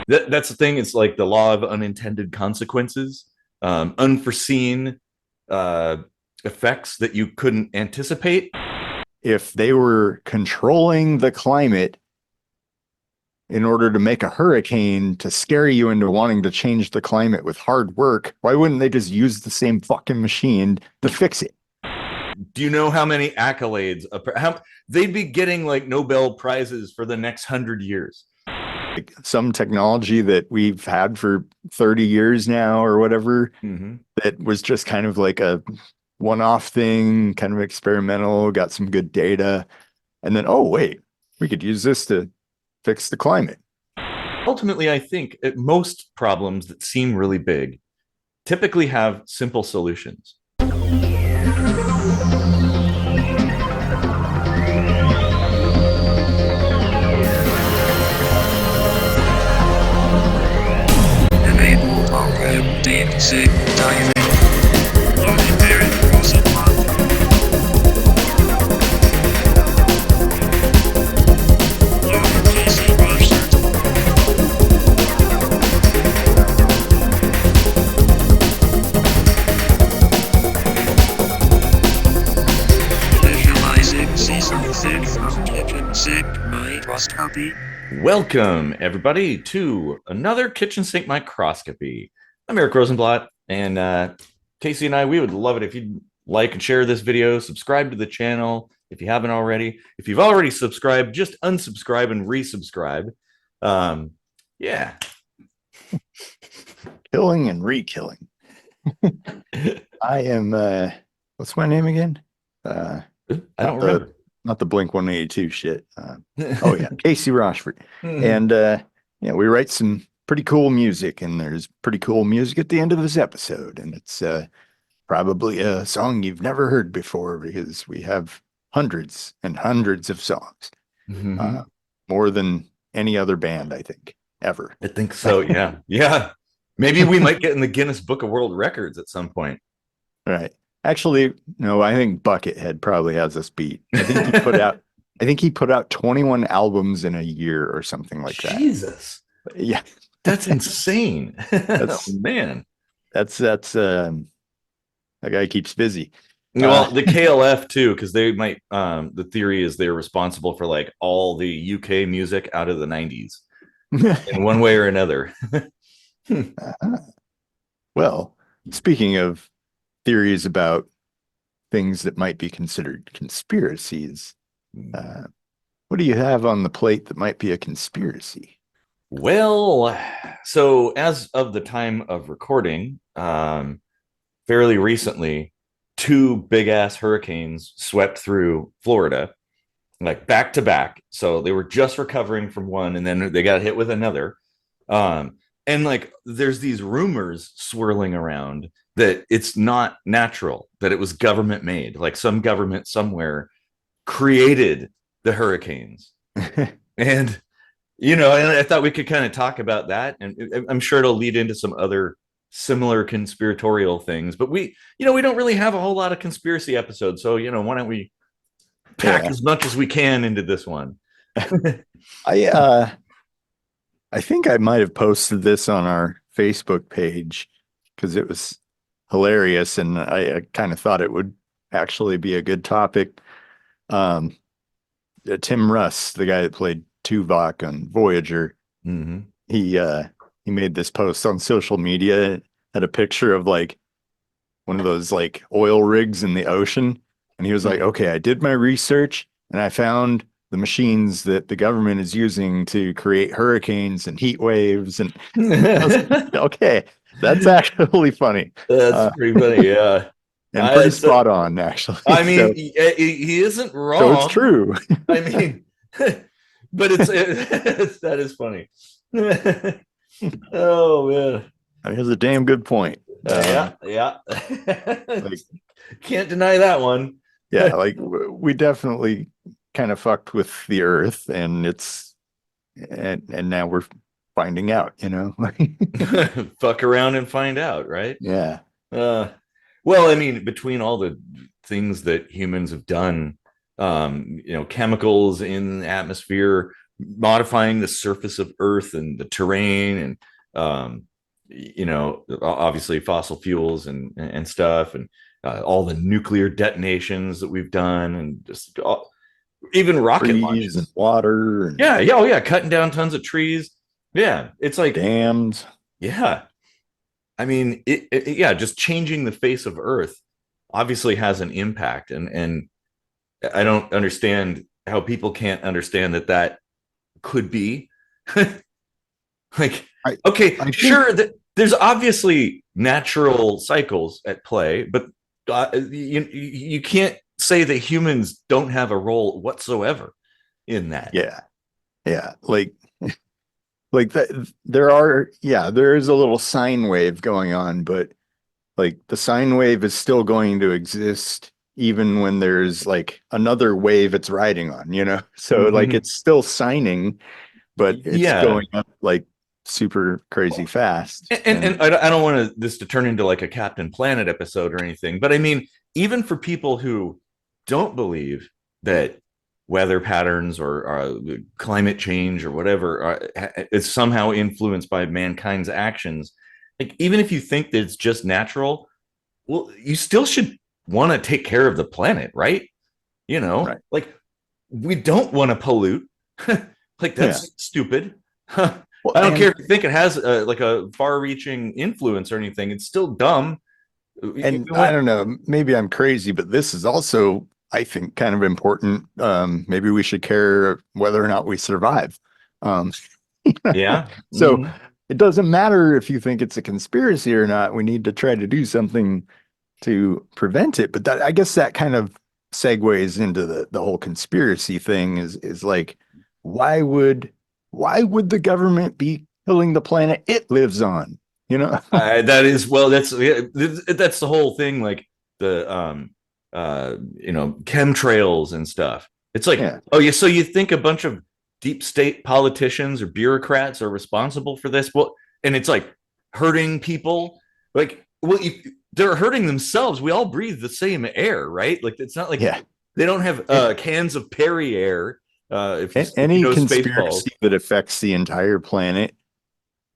That's the thing. It's like the law of unintended consequences, unforeseen uh, effects that you couldn't anticipate. If they were controlling the climate in order to make a hurricane to scare you into wanting to change the climate with hard work, why wouldn't they just use the same fucking machine to fix it? Do you know how many accolades they'd be getting, like Nobel prizes for the next 100 years? Like some technology that we've had for 30 years now or whatever Mm-hmm. that was just kind of like a one-off thing, kind of experimental, got some good data, and then, oh, wait, we could use this to fix the climate. Ultimately, I think most problems that seem really big typically have simple solutions. Enable program deep sea diving. Loading parent frozen mod. Lower PC roster. Visualizing season 6 of Kitchen Sink Microscopy. Welcome, everybody, to another kitchen sink microscopy. I'm Eric Rosenblatt, and Casey and I, we would love it if you'd like and share this video, subscribe to the channel if you haven't already. If you've already subscribed, just unsubscribe and resubscribe. Yeah. Killing and re-killing. I am, what's my name again? I Not don't remember. not the Blink 182 shit. Oh yeah, Casey Rochford. Mhm. And yeah, we write some pretty cool music, and there's pretty cool music at the end of this episode, and it's probably a song you've never heard before because we have hundreds and hundreds of songs, uh, Mhm. more than any other band, I think, ever. I think so. Yeah. Yeah. Maybe we might get in the Guinness Book of World Records at some point. Right. Actually, no, I think Buckethead probably has us beat. I think he put out 21 albums in a year or something like that. Jesus. Yeah, That's insane. Oh, that's man. that's that guy keeps busy. Uh Well, the KLF too, because they might. The theory is they're responsible for like all the UK music out of the '90s in one way or another. well, speaking of theories about things that might be considered conspiracies, uh, what do you have on the plate that might be a conspiracy? Well, so as of the time of recording, fairly recently, two big ass hurricanes swept through Florida, like back to back. So they were just recovering from one, and then they got hit with another. Um, and like, there's these rumors swirling around that it's not natural, that it was government made, like some government somewhere created the hurricanes. And and I thought we could kind of talk about that, and I'm sure it'll lead into some other similar conspiratorial things. But we don't really have a whole lot of conspiracy episodes, so why don't we pack Yeah. as much as we can into this one? I uh I think I might have posted this on our Facebook page because it was hilarious and I kind of thought it would actually be a good topic. Um, Tim Russ, the guy that played Tuvok on Voyager, Mm-hmm. he uh he made this post on social media, had a picture of like one of those like oil rigs in the ocean, and he was like, "Okay, I did my research and I found the machines that the government is using to create hurricanes and heat waves." And I was like, okay, that's actually funny, That's uh, pretty funny. Yeah. and pretty It's a, spot on, actually. I mean, So, he isn't so it's wrong. true. I mean, but that is funny. Oh man. That is a damn good point. Yeah, yeah. Like, Can't deny that one. yeah, like we definitely kind of fucked with the Earth, and and now we're finding out, you know? Fuck around and find out, right? Yeah. Uh, well, I mean, between all the things that humans have done, chemicals in the atmosphere, modifying the surface of Earth and the terrain, and obviously fossil fuels and stuff, and all the nuclear detonations that we've done, and just even rocket Trees and launches. water and Yeah, cutting down tons of trees. Yeah, it's like, dams. yeah, I mean, yeah, just changing the face of Earth obviously has an impact, and I don't understand how people can't understand that could be like, I okay, I think sure, that there's obviously natural cycles at play, but you can't say that humans don't have a role whatsoever in that. yeah, yeah, like that there is a little sine wave going on, but like the sine wave is still going to exist even when there's like another wave it's riding on, you know? So like Mhm. it's still sining, but it's Yeah, going up like super crazy fast. and And I don't want this to turn into like a Captain Planet episode or anything, but I mean, even for people who don't believe that weather patterns or climate change or whatever is somehow influenced by mankind's actions, like even if you think that it's just natural, well, you still should want to take care of the planet, right? right. Like we don't want to pollute. Like Yeah. that's stupid. I Well, don't care and if you think it has like a far-reaching influence or anything. It's still dumb. and I don't know, maybe I'm crazy, but this is also, I think, kind of important. Maybe we should care whether or not we survive. Um, Yeah. so Mhm. it doesn't matter if you think it's a conspiracy or not. We need to try to do something to prevent it. But I guess that kind of segues into the whole conspiracy thing is like, why would why would the government be killing the planet it lives on? You know? That is, well, that's, yeah, that's the whole thing. Like the chemtrails and stuff. It's like, Yeah. oh yeah, so you think a bunch of deep state politicians or bureaucrats are responsible for this? Well, and it's like hurting people. Like, well, they're hurting themselves. We all breathe the same air, right? Like it's not like Yeah. they don't have cans of Perrier. If you Any know conspiracy Spaceballs. that affects the entire planet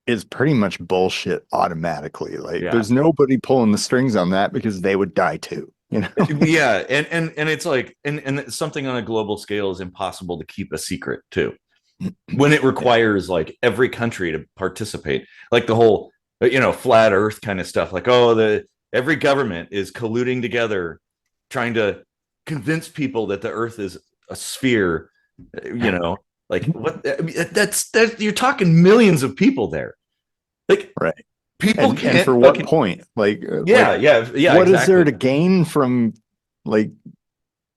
is pretty much bullshit automatically. Like Yeah. there's nobody pulling the strings on that because they would die too, you know? Yeah, and it's like, and something on a global scale is impossible to keep a secret too, when it Yeah. requires like every country to participate, like the whole flat earth kind of stuff, like, oh, the every government is colluding together trying to convince people that the earth is a sphere, like what, that's you're talking millions of people there, like Right. people And can't for what fucking, point? yeah, yeah, What is there exactly. to gain from like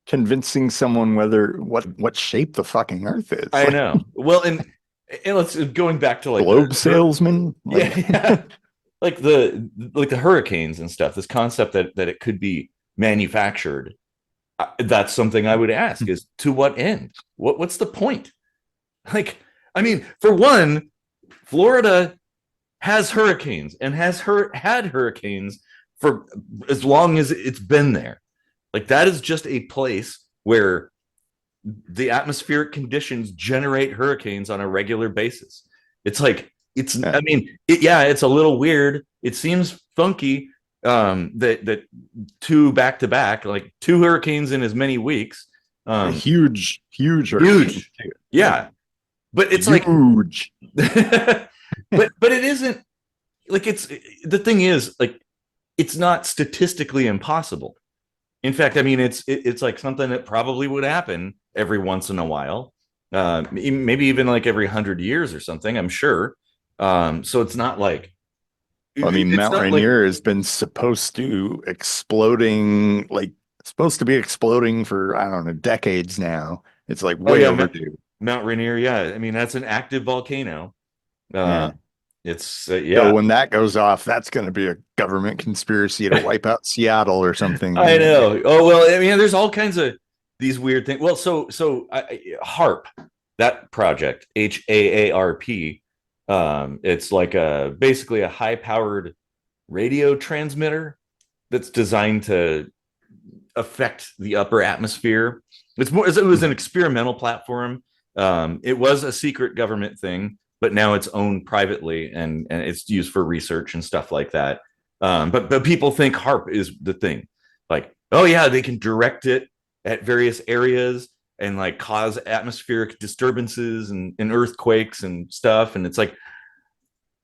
convincing someone whether what shape the fucking earth is? I Like know. Well, and let's going back to like globe salesman? yeah, Like yeah, like the hurricanes and stuff. This concept that it could be manufactured. That's something I would ask: is to what end? What's the point? Like, I mean, for one, Florida has hurricanes and had hurricanes for as long as it's been there. Like that is just a place where the atmospheric conditions generate hurricanes on a regular basis. It's like yeah, I mean, yeah, it's a little weird. It seems funky that two back to back, like two hurricanes in as many weeks. a Um, huge hurricane Huge. too. Like Yeah. But it's like huge. but it isn't like, it's the thing is like it's not statistically impossible. In fact, I mean, it's like something that probably would happen every once in a while, maybe even like every 100 years or something. I'm sure. So it's not like I mean, it's Mount not like, Rainier has been supposed to be exploding for, I don't know, decades now. It's like oh way yeah, overdue. Mount Rainier. Yeah, I mean that's an active volcano. Uh, Yeah. it's So yeah. when that goes off, that's going to be a government conspiracy to wipe out Seattle or something. I And know. Oh well, I mean, there's all kinds of these weird things. Well, HARP, that project, HAARP, it's like a basically a high powered radio transmitter that's designed to affect the upper atmosphere. It was an experimental platform. It was a secret government thing, but now it's owned privately and it's used for research and stuff like that. But people think HARP is the thing. Like, oh yeah, they can direct it at various areas and like cause atmospheric disturbances and earthquakes and stuff. And it's like,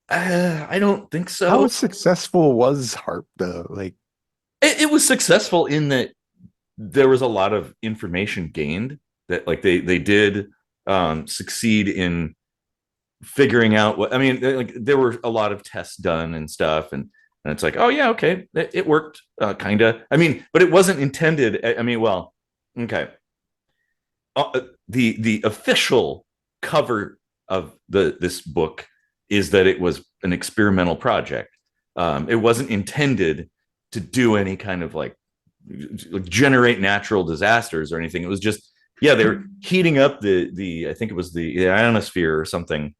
I don't think How so. successful was HARP though? Like, It was successful in that there was a lot of information gained that like they did succeed in figuring out what I mean. Like there were a lot of tests done and stuff, and it's like, oh yeah, okay, it worked, kind of. I mean, but it wasn't intended. I mean, well, okay. The official cover of this book is that it was an experimental project. It wasn't intended to do any kind of like generate natural disasters or anything. It was just, yeah, they were heating up the I think it was the ionosphere or something,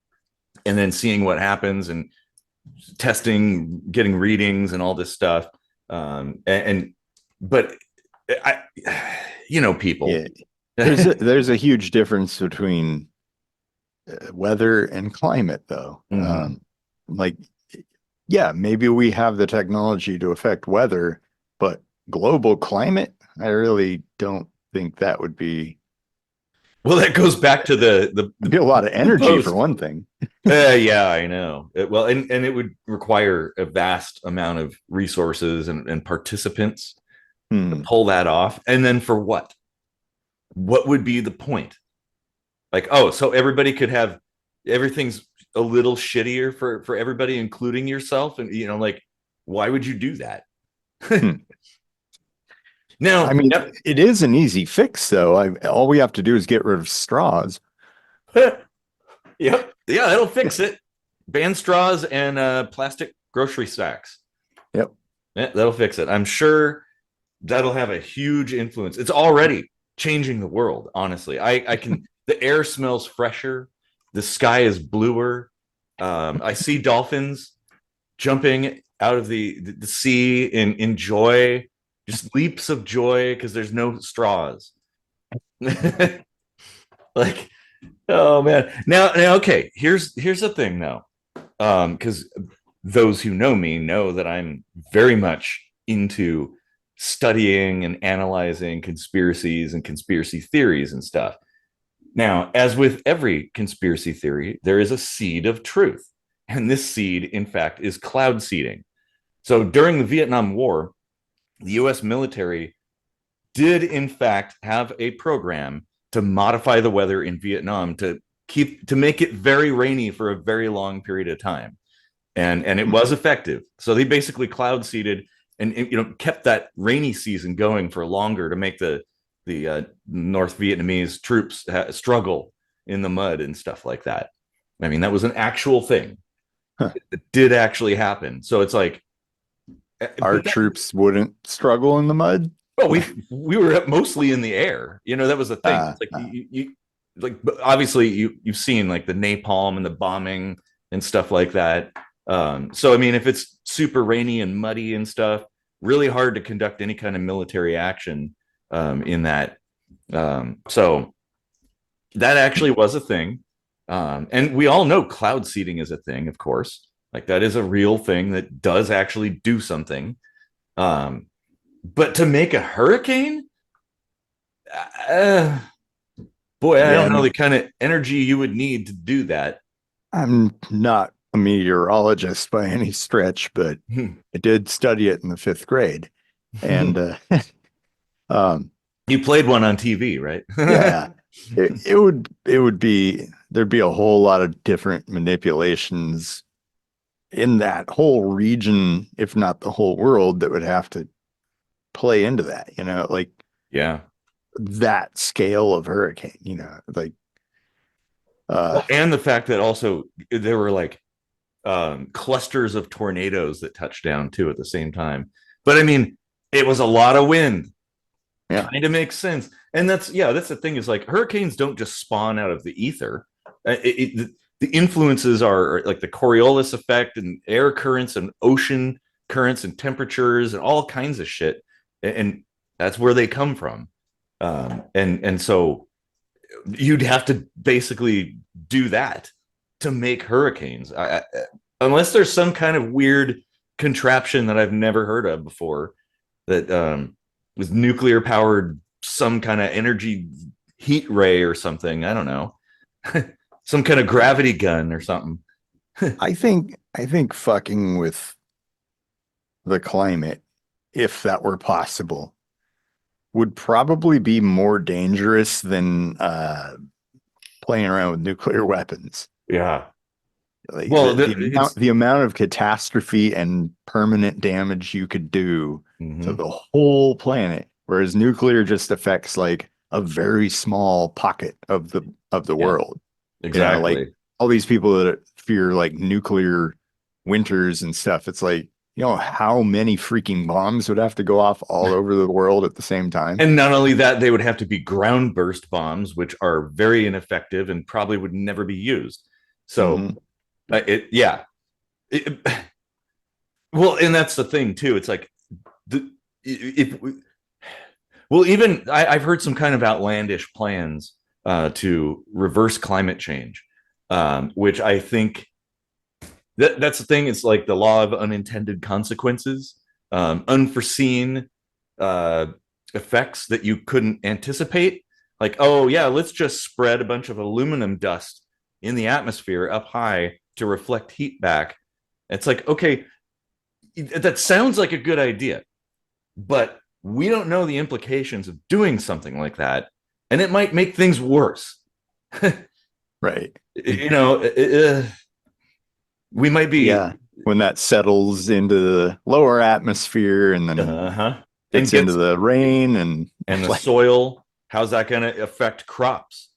and then seeing what happens and testing, getting readings and all this stuff. And but I, people. yeah, there's a huge difference between weather and climate, though. Mhm. Like, yeah, maybe we have the technology to affect weather, but global climate, I really don't think that would be. Well, that goes back to It'd be a lot of energy for post. one thing. Yeah, I know. Well, and it would require a vast amount of resources and participants to Hmm. pull that off. And then for what? What would be the point? Like, oh, so everybody could have everything's a little shittier for everybody, including yourself. And like, why would you do that? Hmm. I Now, mean, it is an easy fix, though. All we have to do is get rid of straws. yep, yeah, that'll fix it. Ban straws and plastic grocery sacks. Yep. Yeah, that'll fix it. I'm sure that'll have a huge influence. It's already changing the world, honestly. I can, the air smells fresher, the sky is bluer. I see dolphins jumping out of the sea in joy, just leaps of joy because there's no straws. Like, oh man. Now, okay, here's the thing though. Because those who know me know that I'm very much into studying and analyzing conspiracies and conspiracy theories and stuff. Now, as with every conspiracy theory, there is a seed of truth. And this seed, in fact, is cloud seeding. So during the Vietnam War, the US military did, in fact, have a program to modify the weather in Vietnam to make it very rainy for a very long period of time. And it was effective. So they basically cloud seeded and kept that rainy season going for longer to make the North Vietnamese troops struggle in the mud and stuff like that. I mean, that was an actual thing. Huh. It did actually happen. So it's like Our troops wouldn't struggle in the mud. well, we were mostly in the air. That was the thing. It's like you like obviously you've seen like the napalm and the bombing and stuff like that. So I mean, if it's super rainy and muddy and stuff, really hard to conduct any kind of military action in that. So that actually was a thing. And we all know cloud seeding is a thing, of course. Like that is a real thing that does actually do something. But to make a hurricane, boy, I don't know the kind of energy you would need to do that. I'm not a meteorologist by any stretch, but I did study it in the 5th grade. And you played one on TV, right? yeah, it would be, there'd be a whole lot of different manipulations in that whole region, if not the whole world, that would have to play into that, like yeah, that scale of hurricane, like and the fact that also there were like clusters of tornadoes that touched down too at the same time. But I mean, it was a lot of wind. Yeah. Kind of makes sense. And that's the thing is like hurricanes don't just spawn out of the ether. The influences are like the Coriolis effect and air currents and ocean currents and temperatures and all kinds of shit. And that's where they come from. And so you'd have to basically do that to make hurricanes. Unless there's some kind of weird contraption that I've never heard of before that with nuclear powered some kind of energy heat ray or something. I don't know. Some kind of gravity gun or something. I think fucking with the climate, if that were possible, would probably be more dangerous than playing around with nuclear weapons. Yeah. Like Well, the amount of catastrophe and permanent damage you could do to mhm. the whole planet, whereas nuclear just affects like a very small pocket of the Yeah, world. Like exactly. all these people that fear like nuclear winters and stuff. It's like, how many freaking bombs would have to go off all over the world at the same time? And not only that, they would have to be ground burst bombs, which are very ineffective and probably would never be used. So, Mhm. yeah. Well, and that's the thing too. It's like, if well, even I've heard some kind of outlandish plans to reverse climate change, which I think that's the thing. It's like the law of unintended consequences, unforeseen uh, effects that you couldn't anticipate. Like, oh yeah, let's just spread a bunch of aluminum dust in the atmosphere up high to reflect heat back. It's like, okay, that sounds like a good idea, but we don't know the implications of doing something like that, and it might make things worse. Right. You know, we might be Yeah. When that settles into the lower atmosphere and then uh-huh and gets into gets the rain and and the like, soil, how's that going to affect crops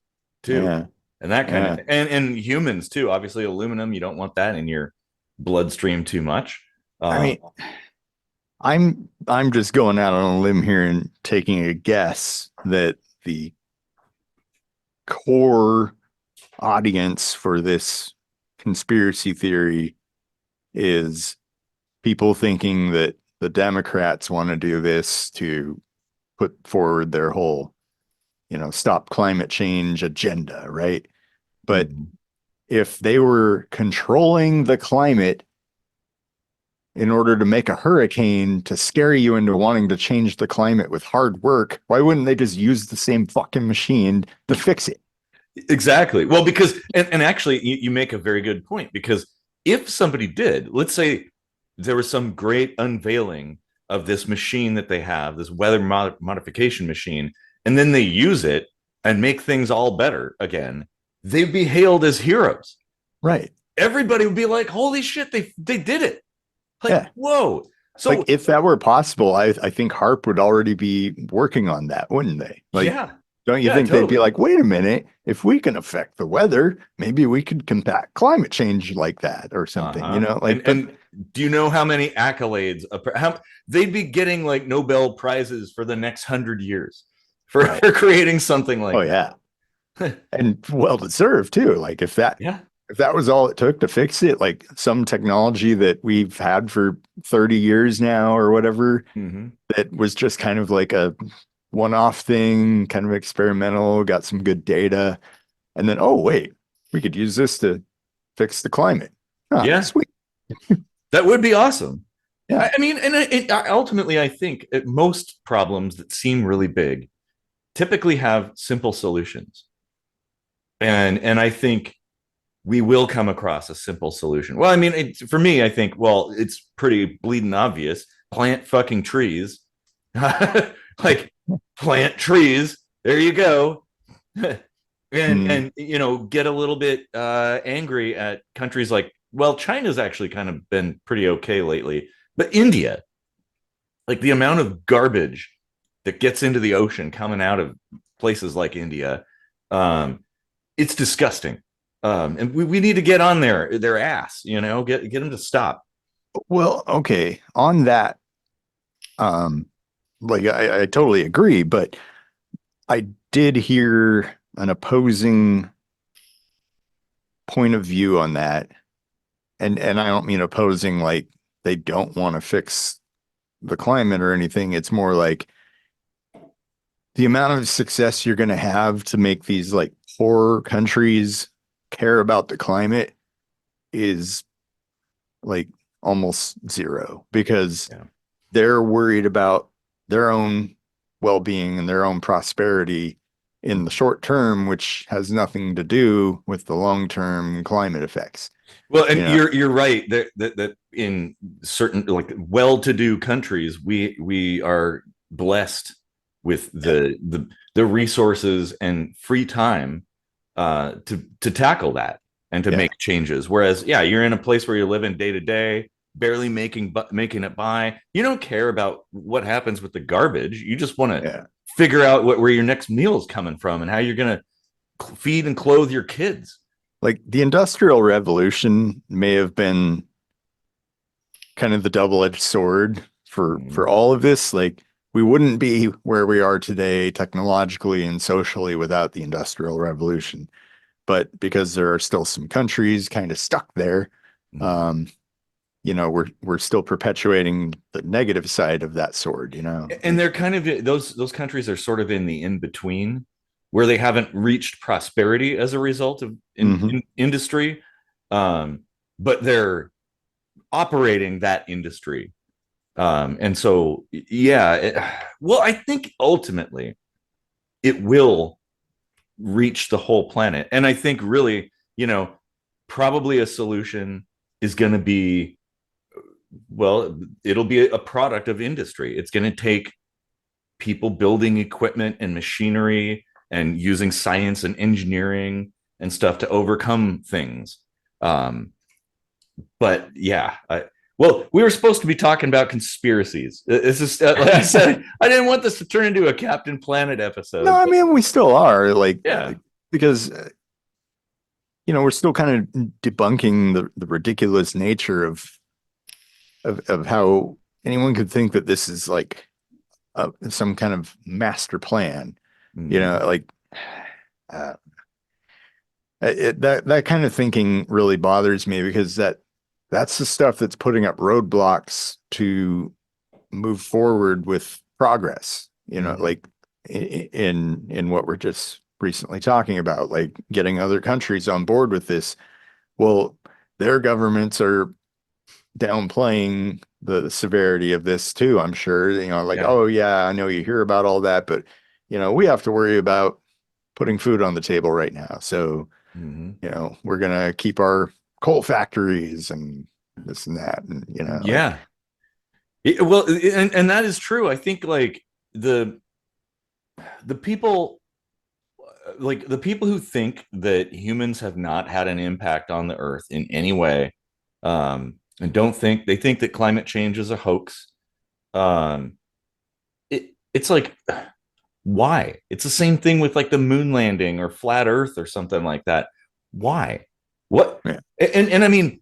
too, yeah, and that kind yeah. of and humans too. Obviously aluminum, you don't want that in your bloodstream too much. I um mean, I'm just going out on a limb here and taking a guess that the core audience for this conspiracy theory is people thinking that the Democrats want to do this to put forward their whole, stop climate change agenda, right? But mhm. if they were controlling the climate in order to make a hurricane to scare you into wanting to change the climate with hard work, why wouldn't they just use the same fucking machine to fix it? Exactly. Well, because and actually you make a very good point, because if somebody did, let's say there was some great unveiling of this machine that they have, this weather modification machine, and then they use it and make things all better again, they'd be hailed as heroes. Right. Everybody would be like, "Holy shit, they did it!" Like, Yeah. whoa. Like So if that were possible, I think HARP would already be working on that, wouldn't they? Like, yeah, don't you yeah, think they'd be totally. like, wait a minute, if we can affect the weather, maybe we could combat climate change like that or something, And like, but do you know how many accolades how they'd be getting, like Nobel prizes for the next 100 years for, right. for creating something Oh like yeah. that? And well deserved too. Like Yeah. if that was all it took to fix it, like some technology that we've had for 30 years now or whatever, Mm-hmm. that was just kind of like a one-off thing, kind of experimental, got some good data. And then, oh, wait, we could use this to fix the climate. Ah, Yeah, sweet. that would be awesome. Yeah. I mean, and ultimately, I think most problems that seem really big typically have simple solutions, and I think we will come across a simple solution. Well, I mean, for me, I think, well, it's pretty bleeding obvious. Plant fucking trees. Like, plant trees. There you go. and Mm, get a little bit angry at countries like, well, China's actually kind of been pretty okay lately, but India, like the amount of garbage that gets into the ocean coming out of places like India, um, it's disgusting. And we need to get on their ass, get them to stop. well, okay. On that, um, like I totally agree, but I did hear an opposing point of view on that. And I don't mean opposing like they don't want to fix the climate or anything. It's more like the amount of success you're going to have to make these like poor countries care about the climate is like almost zero, because Yeah. they're worried about their own well-being and their own prosperity in the short term, which has nothing to do with the long-term climate effects. Well, and You know? you're right that in certain like well-to-do countries, we are blessed with the resources and free time to tackle that and to Yeah. make changes. Whereas, yeah, you're in a place where you're living day to day, barely making it by. You don't care about what happens with the garbage. You just want to Yeah. figure out where your next meal is coming from and how you're going to feed and clothe your kids. Like the Industrial Revolution may have been kind of the double-edged sword for all of this. Like we wouldn't be where we are today technologically and socially without the Industrial Revolution. But because there are still some countries kind of stuck there, you know, we're still perpetuating the negative side of that sword, you know. And they're kind of those countries are sort of in the in between, where they haven't reached prosperity as a result of in industry, but they're operating that industry, and so yeah. Well, I think ultimately it will reach the whole planet, and I think really, you know, probably a solution is going to be, well, it'll be a product of industry. It's going to take people building equipment and machinery and using science and engineering and stuff to overcome things. But yeah, well, we were supposed to be talking about conspiracies. This is, like I said, I didn't want this to turn into a Captain Planet episode. No, I mean, we still are, like, yeah, because you know, we're still kind of debunking the ridiculous nature of how anyone could think that this is like some kind of master plan. You know, like that kind of thinking really bothers me, because that's the stuff that's putting up roadblocks to move forward with progress. You know, like in what we're just recently talking about, like getting other countries on board with this. Well, their governments are downplaying the severity of this too, I'm sure. You know, like, oh yeah, I know you hear about all that, but you know, we have to worry about putting food on the table right now. So, you know, we're gonna keep our coal factories and this and that, and you know, yeah. Well, and that is true. I think like the people, like the people who think that humans have not had an impact on the earth in any way, and they think that climate change is a hoax. It's like, why? It's the same thing with like the moon landing or flat earth or something like that. Why? What? Yeah. And I mean,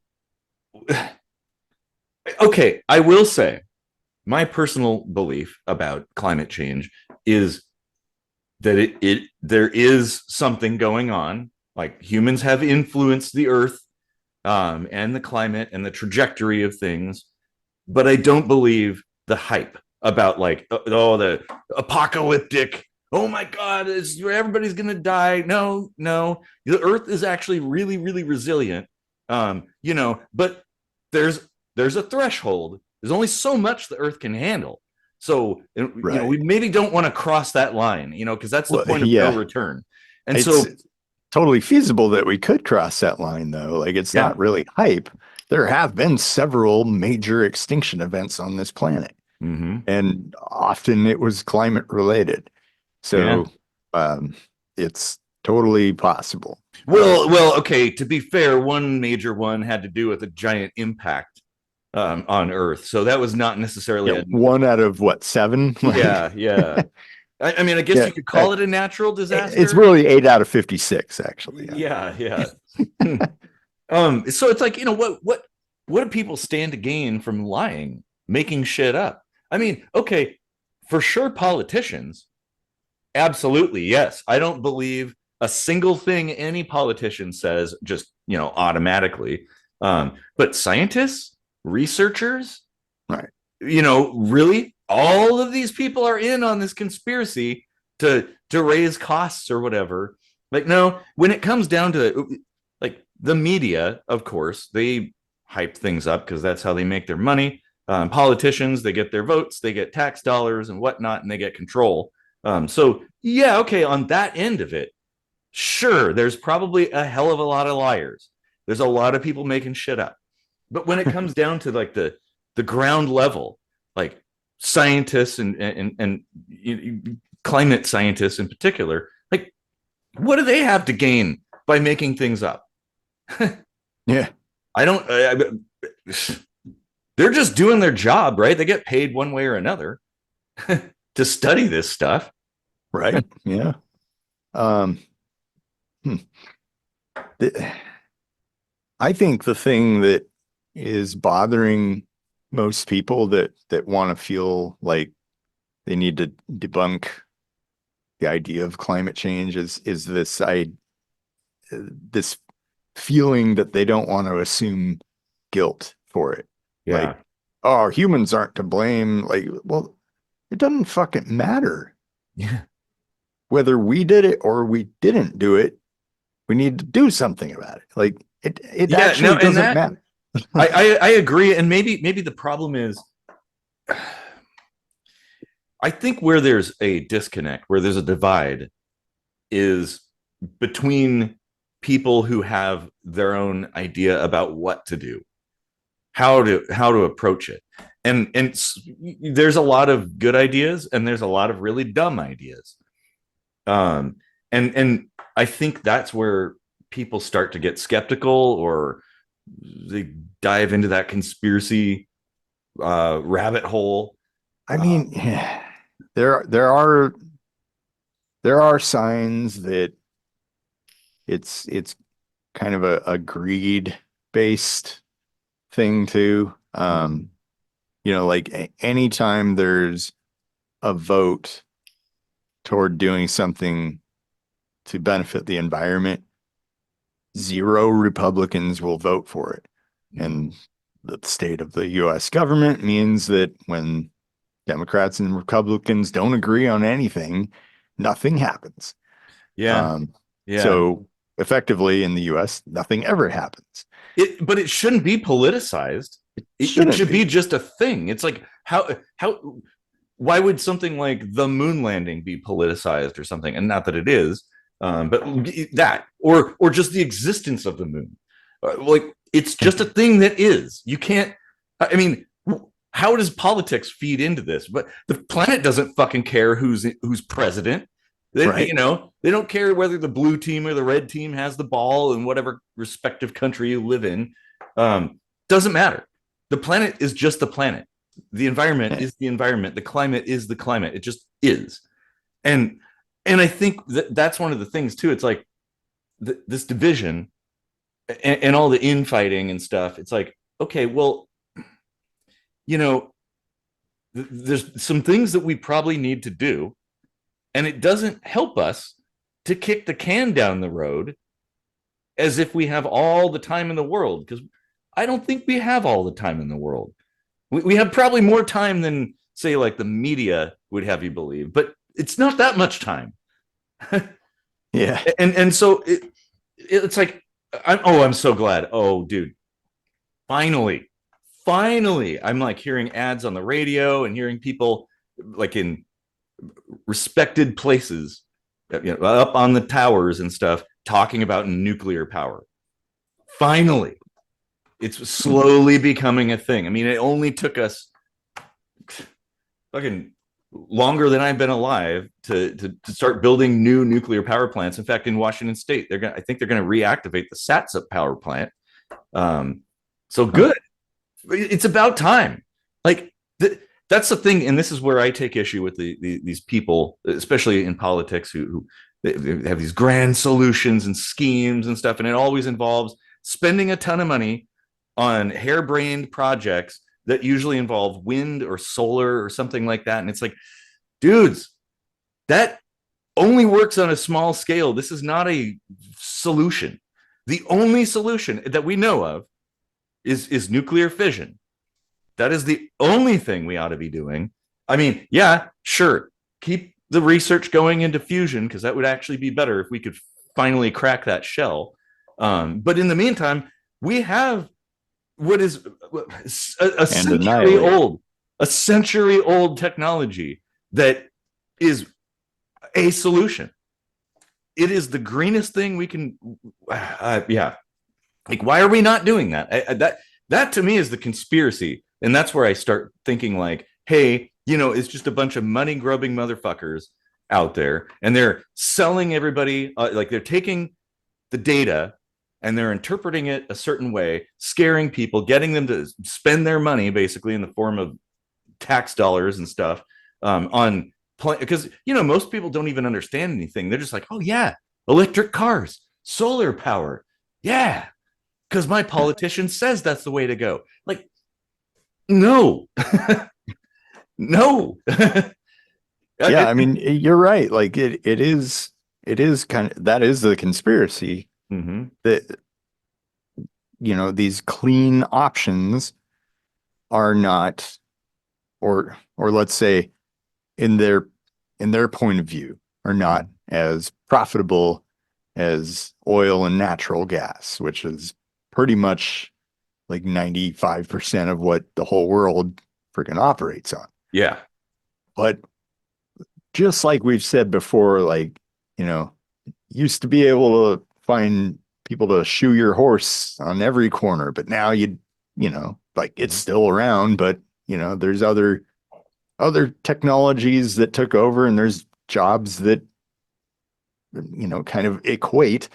okay, I will say my personal belief about climate change is that there is something going on. Like humans have influenced the earth, and the climate and the trajectory of things, but I don't believe the hype about like, oh, the apocalyptic, oh my god, everybody's gonna die. No, the earth is actually really, really resilient. You know, but there's a threshold. There's only so much the earth can handle. So you know, we maybe don't want to cross that line, you know, because that's the point of no return. And it's totally feasible that we could cross that line, though. Like, it's not really hype. There have been several major extinction events on this planet, and often it was climate related. So it's totally possible. Well, okay. To be fair, one major one had to do with a giant impact on Earth, so that was not necessarily one out of what, 7? Yeah. I mean, I guess you could call it a natural disaster. It's really 8 out of 56, actually. Yeah. So it's like, you know, what do people stand to gain from lying, making shit up? I mean, okay, for sure, politicians, absolutely, yes. I don't believe a single thing any politician says just, you know, automatically. But scientists, researchers, right? You know, really, all of these people are in on this conspiracy. to raise costs or whatever. Like, no, when it comes down to it, like the media, of course, they hype things up because that's how they make their money. Politicians, they get their votes, they get tax dollars and whatnot, and they get control. So yeah, okay, on that end of it, sure, there's probably a hell of a lot of liars. There's a lot of people making shit up. But when it comes down to like the ground level, like scientists and climate scientists in particular, like what do they have to gain by making things up? Yeah. I don't. They're just doing their job, right? They get paid one way or another to study this stuff, Right. Yeah. Um, I think the thing that is bothering most people that want to feel like they need to debunk the idea of climate change is this feeling that they don't want to assume guilt for it. Yeah. Like, oh, humans aren't to blame. Like, well, it doesn't fucking matter. Yeah. Whether we did it or we didn't do it, we need to do something about it. Like it Yeah, actually no, and doesn't that- matter. I agree, and maybe the problem is, I think where there's a disconnect, where there's a divide, is between people who have their own idea about what to do, how to approach it, and there's a lot of good ideas and there's a lot of really dumb ideas, and I think that's where people start to get skeptical, or they dive into that conspiracy rabbit hole. I mean, there are signs that it's kind of a greed based thing too. Like anytime there's a vote toward doing something to benefit the environment, 0 Republicans will vote for it. And the state of the US government means that when Democrats and Republicans don't agree on anything, nothing happens. Yeah. So effectively in the US, nothing ever happens. But it shouldn't be politicized. It should be just a thing. It's like why would something like the moon landing be politicized or something? And not that it is, but that or just the existence of the moon. Like it's just a thing that is. You can't. I mean, how does politics feed into this? But the planet doesn't fucking care who's president. They, Right. They don't care whether the blue team or the red team has the ball in whatever respective country you live in. Doesn't matter. The planet is just the planet. The environment is the environment. The climate is the climate. It just is. And I think that's one of the things too. It's like this division and all the infighting and stuff. It's like, okay, well, there's some things that we probably need to do, and it doesn't help us to kick the can down the road as if we have all the time in the world, because I don't think we have all the time in the world. We have probably more time than, say, like the media would have you believe, but it's not that much time. Yeah. And so it's like, I'm so glad. Oh, dude, finally, I'm like hearing ads on the radio and hearing people like in respected places, up on the towers and stuff, talking about nuclear power. Finally, it's slowly becoming a thing. I mean, it only took us fucking longer than I've been alive to start building new nuclear power plants. In fact, in Washington State, I think they're gonna reactivate the Satsupp power plant. So good. It's about time. Like that's the thing, and this is where I take issue with these people, especially in politics, who they have these grand solutions and schemes and stuff, and it always involves spending a ton of money on harebrained projects that usually involve wind or solar or something like that. And it's like, dudes, that only works on a small scale. This is not a solution. The only solution that we know of is nuclear fission. That is the only thing we ought to be doing. I mean, yeah, sure. Keep the research going into fusion, because that would actually be better if we could finally crack that shell. But in the meantime, we have what is a century old technology that is a solution. It is the greenest thing we can. Yeah, like why are we not doing that? That to me is the conspiracy, and that's where I start thinking like, hey, it's just a bunch of money grubbing motherfuckers out there, and they're selling everybody like they're taking the data and they're interpreting it a certain way, scaring people, getting them to spend their money basically in the form of tax dollars and stuff on because most people don't even understand anything. They're just like, oh yeah, electric cars, solar power, yeah, because my politician says that's the way to go. Like, no, no. Yeah, I mean, you're right. Like it is kind of, that is the conspiracy that, these clean options are not, or let's say in their point of view, are not as profitable as oil and natural gas, which is pretty much like 95% of what the whole world freaking operates on. Yeah. But just like we've said before, like, used to be able to find people to shoe your horse on every corner, but now like it's still around, but there's other technologies that took over, and there's jobs that kind of equate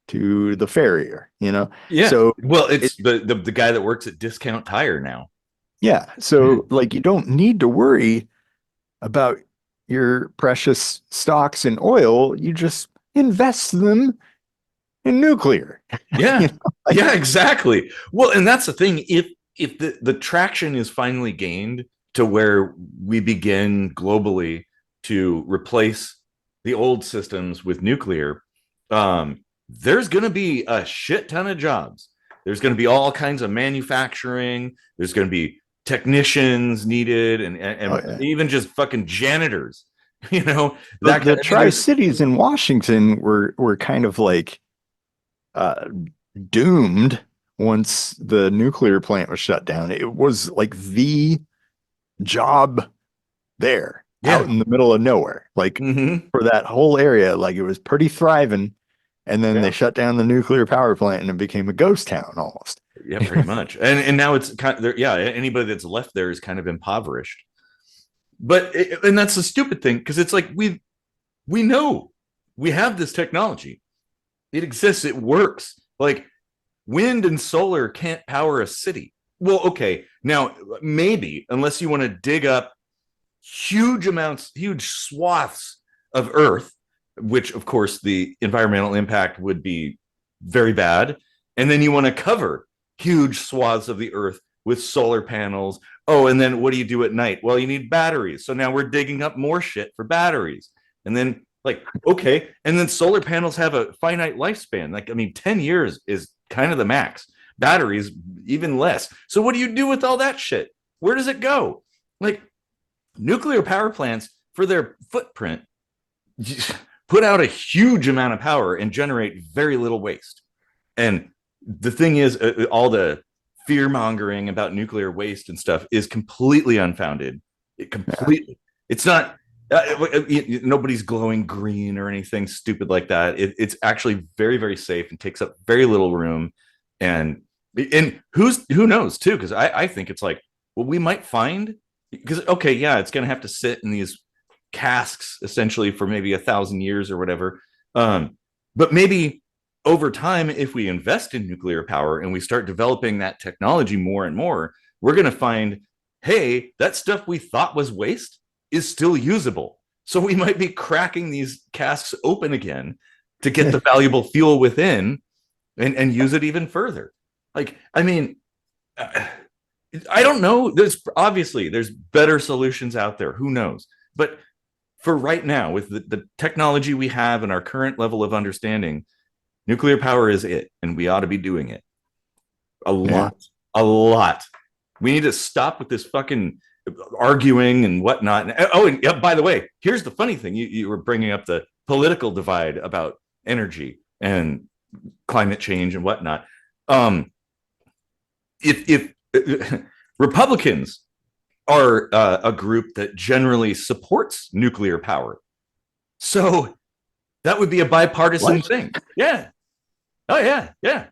to the farrier, Yeah. So well, it's the guy that works at Discount Tire now. Yeah. So like you don't need to worry about your precious stocks in oil. You just invest them in nuclear. Yeah. Yeah, exactly. Well, and that's the thing. If the traction is finally gained to where we begin globally to replace the old systems with nuclear, there's going to be a shit ton of jobs. There's going to be all kinds of manufacturing. There's going to be technicians needed, and even just fucking janitors. The Tri-Cities in Washington were kind of like doomed once the nuclear plant was shut down. It was like the job there, out in the middle of nowhere, like for that whole area. Like it was pretty thriving, and then they shut down the nuclear power plant, and it became a ghost town almost. Yeah, pretty much. And now it's kind of anybody that's left there is kind of impoverished. But and that's the stupid thing, because it's like we know we have this technology. It exists. It works. Like wind and solar can't power a city. Well, okay. Now, maybe, unless you want to dig up huge swaths of earth, which of course the environmental impact would be very bad. And then you want to cover huge swaths of the earth with solar panels. Oh, and then what do you do at night? Well, you need batteries. So now we're digging up more shit for batteries. And then okay. And then solar panels have a finite lifespan. 10 years is kind of the max. Batteries, even less. So what do you do with all that shit? Where does it go? Like nuclear power plants, for their footprint, put out a huge amount of power and generate very little waste. And the thing is, all the fear mongering about nuclear waste and stuff is completely unfounded. It's not, nobody's glowing green or anything stupid like that. It's actually very, very safe and takes up very little room. And who knows too? Because I think it's like, well, we might find, because it's going to have to sit in these casks essentially for maybe 1,000 years or whatever. But maybe over time, if we invest in nuclear power and we start developing that technology more and more, we're going to find, hey, that stuff we thought was waste is still usable. So we might be cracking these casks open again to get the valuable fuel within and use it even further. I don't know. There's better solutions out there. Who knows? But for right now, with the technology we have and our current level of understanding, nuclear power is it, and we ought to be doing it. A lot. We need to stop with this fucking arguing and whatnot. Oh, and yeah, by the way, here's the funny thing: you were bringing up the political divide about energy and climate change and whatnot. If Republicans are a group that generally supports nuclear power, so that would be a bipartisan thing. Yeah. Oh yeah, yeah.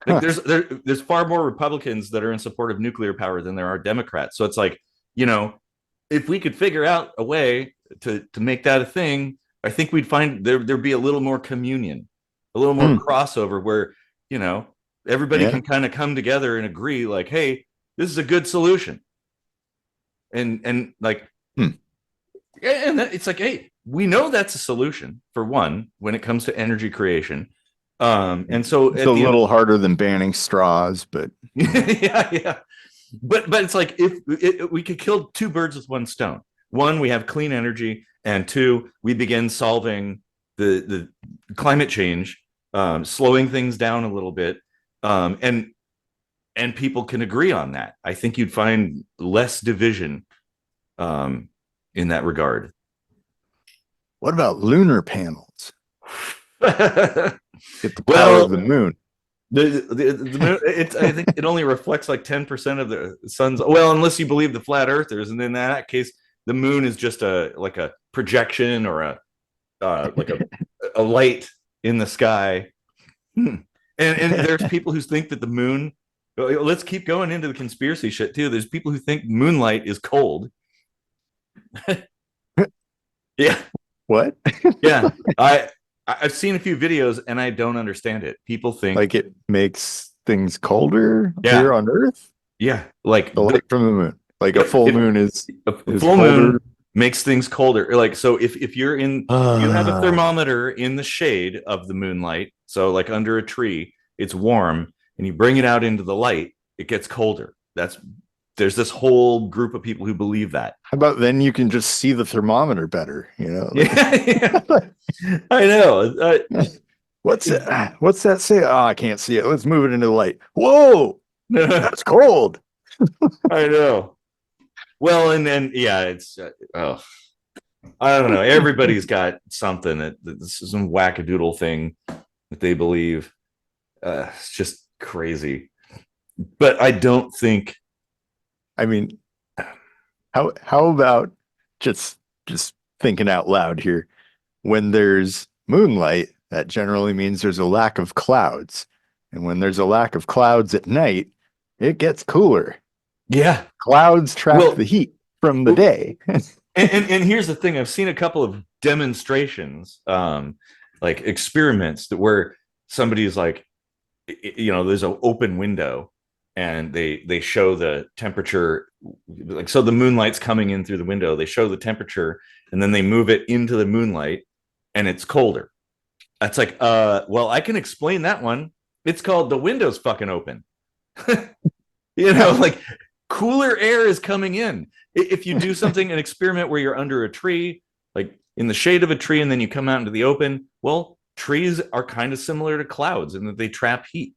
Like there's far more Republicans that are in support of nuclear power than there are Democrats. So it's like, if we could figure out a way to make that a thing, I think we'd find there'd be a little more communion, a little more crossover where, everybody can kind of come together and agree like, hey, this is a good solution. And like, and it's like, hey, we know that's a solution for one, when it comes to energy creation. And so it's a little harder than banning straws, but yeah. But it's like if we could kill two birds with one stone. One, we have clean energy, and two, we begin solving the climate change, slowing things down a little bit, and people can agree on that. I think you'd find less division in that regard. What about lunar panels? Get the power of the moon. The moon, I think it only reflects like 10% of the sun's. Well, unless you believe the flat earthers, and then in that case, the moon is just a projection or a light in the sky. And there's people who think that the moon. Let's keep going into the conspiracy shit too. There's people who think moonlight is cold. Yeah. What? Yeah. I've seen a few videos and I don't understand it. People think like it makes things colder here on Earth. Yeah, like the light from the moon. Like a full moon is full moon makes things colder. Like so, if you're in, you have a thermometer in the shade of the moonlight. So like under a tree, it's warm, and you bring it out into the light, it gets colder. There's this whole group of people who believe that. How about then you can just see the thermometer better, Yeah. I know. What's that say? Oh, I can't see it. Let's move it into the light. Whoa, that's cold. I know. Well, and then it's I don't know. Everybody's got something that this is some wackadoodle thing that they believe. It's just crazy. But I don't think. I mean, how about just thinking out loud here? When there's moonlight, that generally means there's a lack of clouds. And when there's a lack of clouds at night, it gets cooler. Yeah. Clouds trap the heat from the day. and here's the thing. I've seen a couple of demonstrations, like experiments where somebody's like, there's an open window and they show the temperature, like, so the moonlight's coming in through the window. They show the temperature and then they move it into the moonlight and it's colder. That's like, well, I can explain that one. It's called the window's fucking open. Like cooler air is coming in. If you do something, an experiment where you're under a tree, like in the shade of a tree, and then you come out into the open, well, trees are kind of similar to clouds in that they trap heat.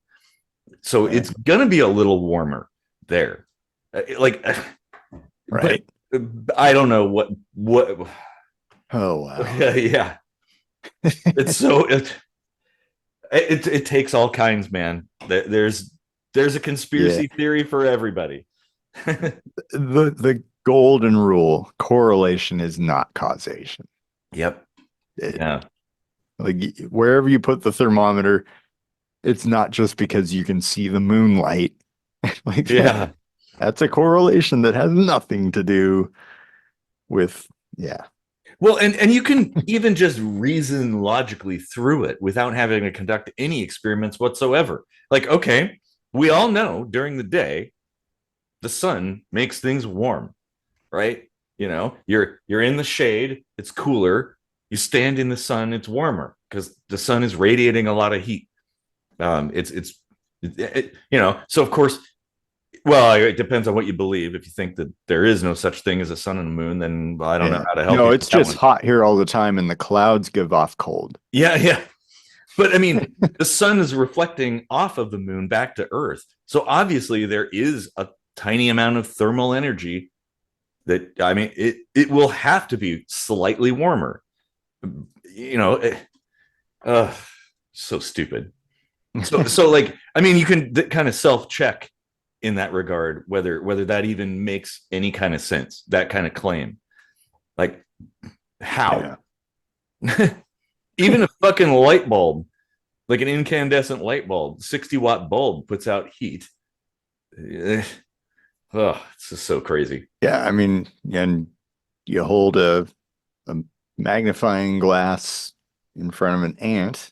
So it's going to be a little warmer there. Right. I don't know what. Oh, wow. Yeah. It's so, it takes all kinds, man. There's a conspiracy theory for everybody. The golden rule, correlation is not causation. Yep. Yeah. Like wherever you put the thermometer, it's not just because you can see the moonlight. Like that's a correlation that has nothing to do with Well, and you can even just reason logically through it without having to conduct any experiments whatsoever. Like, okay, we all know during the day the sun makes things warm, right? You're in the shade, it's cooler. You stand in the sun, it's warmer because the sun is radiating a lot of heat. So of course, well, it depends on what you believe. If you think that there is no such thing as a sun and a moon, then I don't know how to help you. No, it's just hot here all the time and the clouds give off cold. Yeah. But I mean, the sun is reflecting off of the moon back to Earth. So obviously there is a tiny amount of thermal energy that, I mean, it will have to be slightly warmer. You know, so stupid. So like, I mean, you can kind of self check in that regard whether that even makes any kind of sense. That kind of claim, like how even a fucking light bulb, like an incandescent light bulb, 60-watt bulb puts out heat. Oh, it's just so crazy. Yeah, I mean, and you hold a magnifying glass in front of an ant,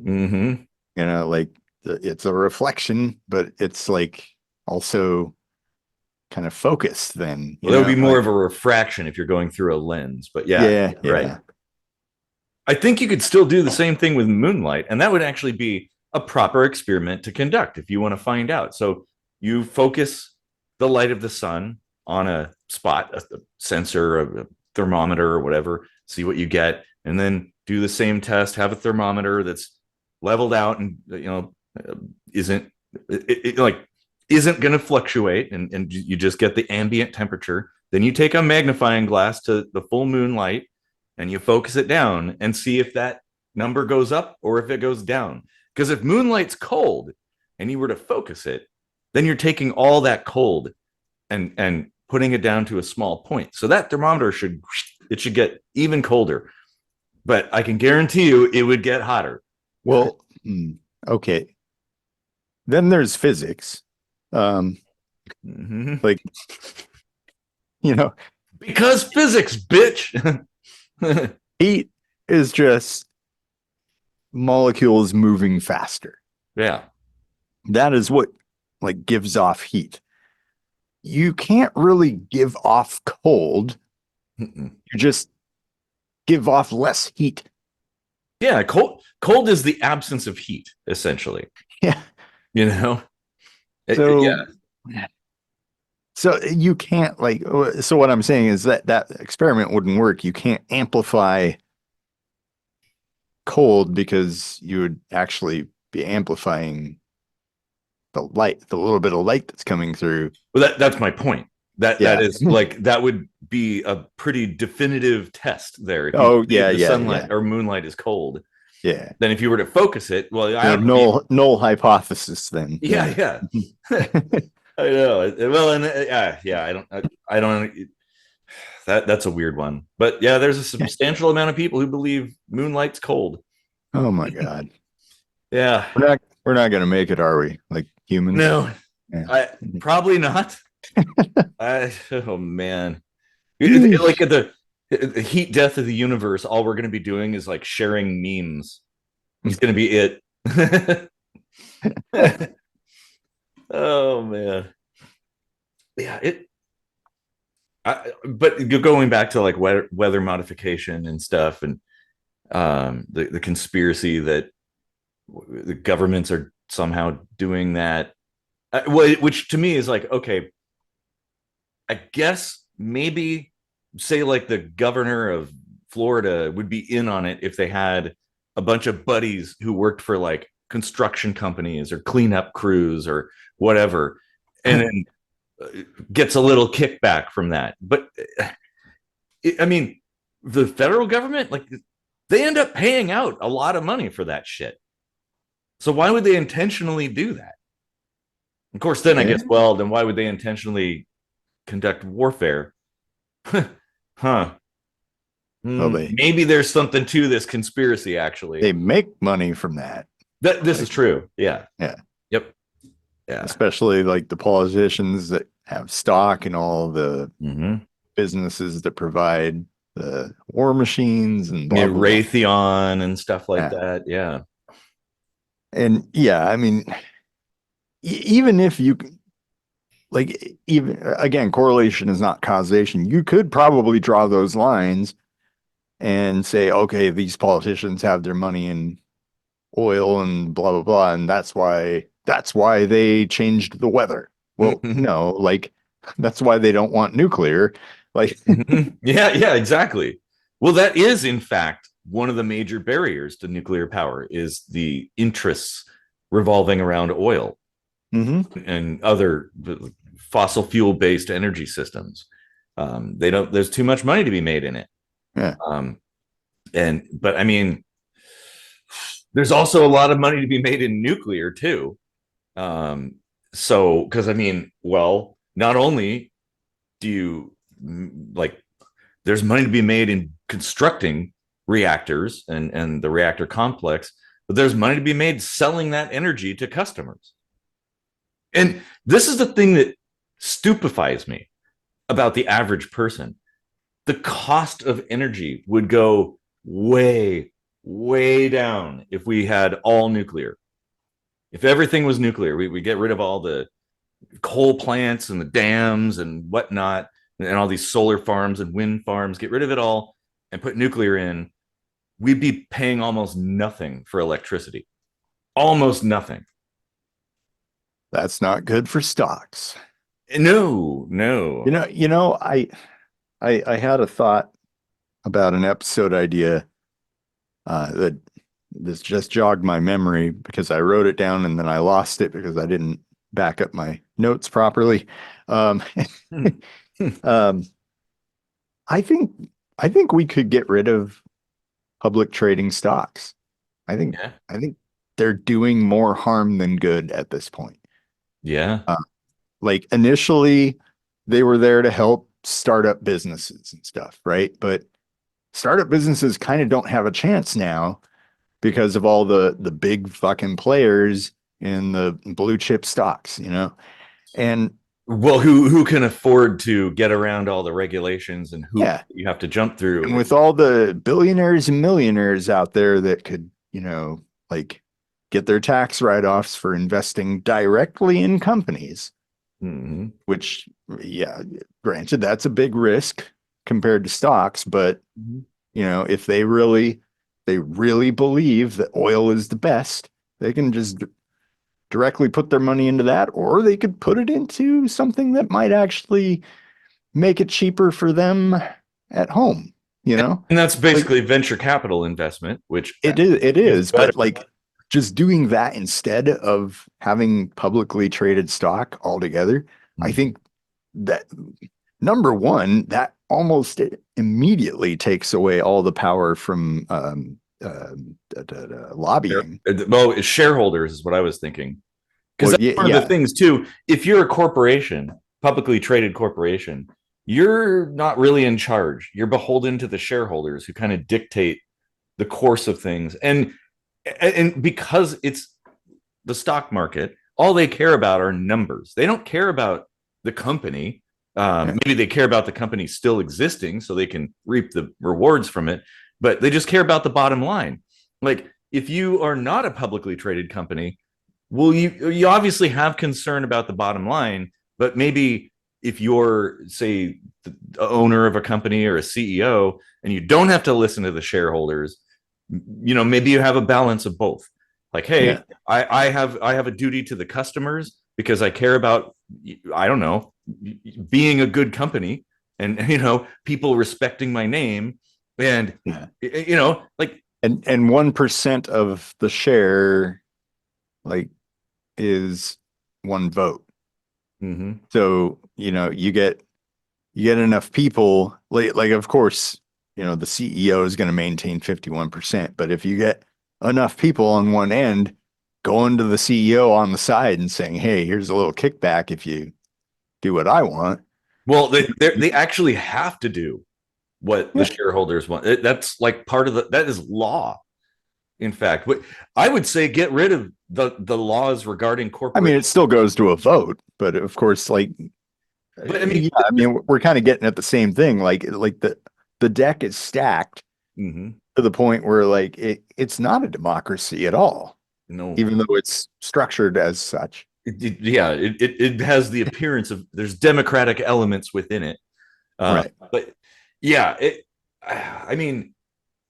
Mm-hmm. you know, like it's a reflection, but it's like also kind of focused then, Well, that would be more of a refraction if you're going through a lens, but yeah, right. yeah. I think you could still do the same thing with moonlight, and that would actually be a proper experiment to conduct if you want to find out. So you focus the light of the sun on a spot, a sensor, a thermometer, or whatever, see what you get, and then do the same test. Have a thermometer that's leveled out and isn't like isn't going to fluctuate, and you just get the ambient temperature. Then you take a magnifying glass to the full moonlight and you focus it down and see if that number goes up or if it goes down. Because if moonlight's cold and you were to focus it, then you're taking all that cold and putting it down to a small point. So that thermometer should get even colder. But I can guarantee you it would get hotter. Well, okay. Then there's physics. Mm-hmm. Like, you know, because physics, bitch. heat is just molecules moving faster. Yeah. That is what like gives off heat. You can't really give off cold. Mm-mm. You just give off less heat. Yeah, cold is the absence of heat, essentially. Yeah. You know? So, yeah. So you can't like, so what I'm saying is that experiment wouldn't work. You can't amplify cold because you would actually be amplifying the light, the little bit of light that's coming through. Well, that's my point. That is like, that would be a pretty definitive test there. If the sunlight or moonlight is cold. Yeah. Then if you were to focus it, well, null hypothesis then. Yeah. I know. Well, and I don't. That's a weird one, but yeah, there's a substantial amount of people who believe moonlight's cold. Oh my god. Yeah, we're not gonna make it, are we? Like humans? No, yeah. Probably not. Oh man, like at the heat death of the universe, all we're gonna be doing is like sharing memes. It's gonna be it. Oh man, yeah. But going back to like weather modification and stuff, and the conspiracy that the governments are somehow doing that, which to me is like, okay, I guess maybe say like the governor of Florida would be in on it if they had a bunch of buddies who worked for like construction companies or cleanup crews or whatever, and then gets a little kickback from that. But I mean, the federal government, like, they end up paying out a lot of money for that shit. So why would they intentionally do that? Of course, then I guess, well, then why would they intentionally conduct warfare? Huh. Well, maybe there's something to this conspiracy, actually. They make money from that. This is true. Yeah. Yeah. Yep. Yeah. Especially like the politicians that have stock and all the businesses that provide the war machines and blah, blah, Raytheon and stuff like that. Yeah. And yeah, I mean, even if you like, even again, correlation is not causation. You could probably draw those lines and say, okay, these politicians have their money in oil and blah, blah, blah. And that's why they changed the weather. Well, no, like that's why they don't want nuclear. Like, yeah, exactly. Well, that is in fact one of the major barriers to nuclear power is the interests revolving around oil and other fossil fuel based energy systems. They don't. There's too much money to be made in it. Yeah. But I mean, there's also a lot of money to be made in nuclear too. So because I mean, well, not only do you like, there's money to be made in constructing reactors and the reactor complex, but there's money to be made selling that energy to customers. And this is the thing that stupefies me about the average person. The cost of energy would go way, way down if we had all nuclear. If everything was nuclear, we get rid of all the coal plants and the dams and whatnot, and all these solar farms and wind farms, get rid of it all and put nuclear in, we'd be paying almost nothing for electricity. Almost nothing. That's not good for stocks. No, no. I had a thought about an episode idea that this just jogged my memory because I wrote it down and then I lost it because I didn't back up my notes properly. Um, um, I think we could get rid of public trading stocks. I think they're doing more harm than good at this point. Yeah. Like initially they were there to help startup businesses and stuff, right? But startup businesses kind of don't have a chance now because of all the big fucking players in the blue chip stocks, And well, who can afford to get around all the regulations and who you have to jump through? And with all the billionaires and millionaires out there that could, like get their tax write-offs for investing directly in companies, which, granted, that's a big risk compared to stocks, but if they really believe that oil is the best, they can just directly put their money into that, or they could put it into something that might actually make it cheaper for them at home, And that's basically venture capital investment, which it is, but like just doing that instead of having publicly traded stock altogether, I think that number one, that almost immediately takes away all the power from lobbying. Well, shareholders is what I was thinking. Because that's one of the things too. If you're a corporation, publicly traded corporation, you're not really in charge. You're beholden to the shareholders who kind of dictate the course of things. And because it's the stock market, all they care about are numbers. They don't care about the company. Maybe they care about the company still existing so they can reap the rewards from it, but they just care about the bottom line. Like if you are not a publicly traded company, well, you obviously have concern about the bottom line, but maybe if you're, say, the owner of a company or a CEO and you don't have to listen to the shareholders, maybe you have a balance of both. Like, hey, I have a duty to the customers because I care about, I don't know, being a good company and, people respecting my name and, like. And 1% of the share, like, is one vote. So, you get enough people, like of course, the CEO is going to maintain 51%, but if you get enough people on one end going to the CEO on the side and saying, hey, here's a little kickback if you do what I want. Well, they actually have to do what the shareholders want. That's like part of that is law. In fact, I would say get rid of the laws regarding corporate. I mean, it still goes to a vote, but of course, like, but we're kind of getting at the same thing. Like the deck is stacked to the point where like it's not a democracy at all. No, even though it's structured as such. It has the appearance of there's democratic elements within it. Right. But yeah, I mean,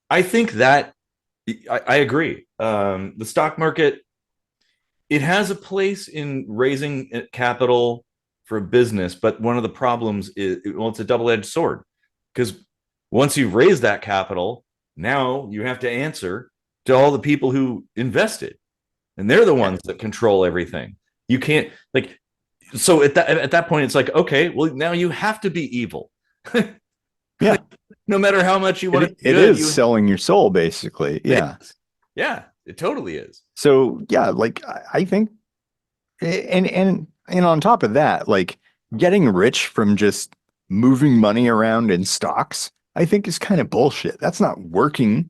I think that I agree. The stock market, it has a place in raising capital for a business, but one of the problems is, well, it's a double-edged sword because once you've raised that capital, now you have to answer to all the people who invested, and they're the ones that control everything. You can't so at that point, it's like, okay, well, now you have to be evil Yeah. No matter how much you want It good, is selling your soul, basically. Yeah. yeah, it totally is. So yeah, like I think, and on top of that, like getting rich from just moving money around in stocks, I think is kind of bullshit. That's not working.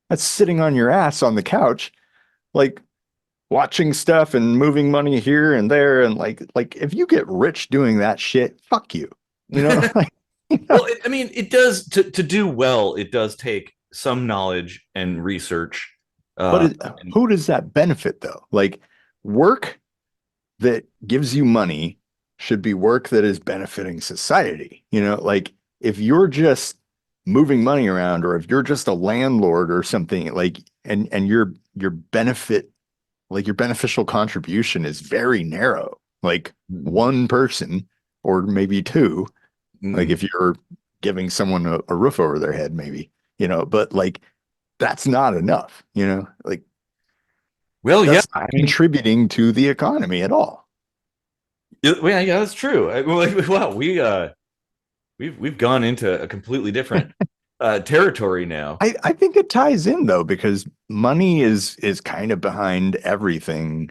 That's sitting on your ass on the couch, like watching stuff and moving money here and there, and like if you get rich doing that shit, fuck you. You know, like, Well, I mean, it does to do well. It does take some knowledge and research. but Uh, who does that benefit though? Like work that gives you money should be work that is benefiting society. You know, like if you're just moving money around or if you're just a landlord or something like and your benefit like your beneficial contribution is very narrow, like one person or maybe two, like if you're giving someone a roof over their head, maybe, you know, but like that's not enough, you know, like well, yeah, that's not contributing to the economy at all. yeah, that's true. Wow, we've gone into a completely different territory now. I think it ties in though, because money is kind of behind everything,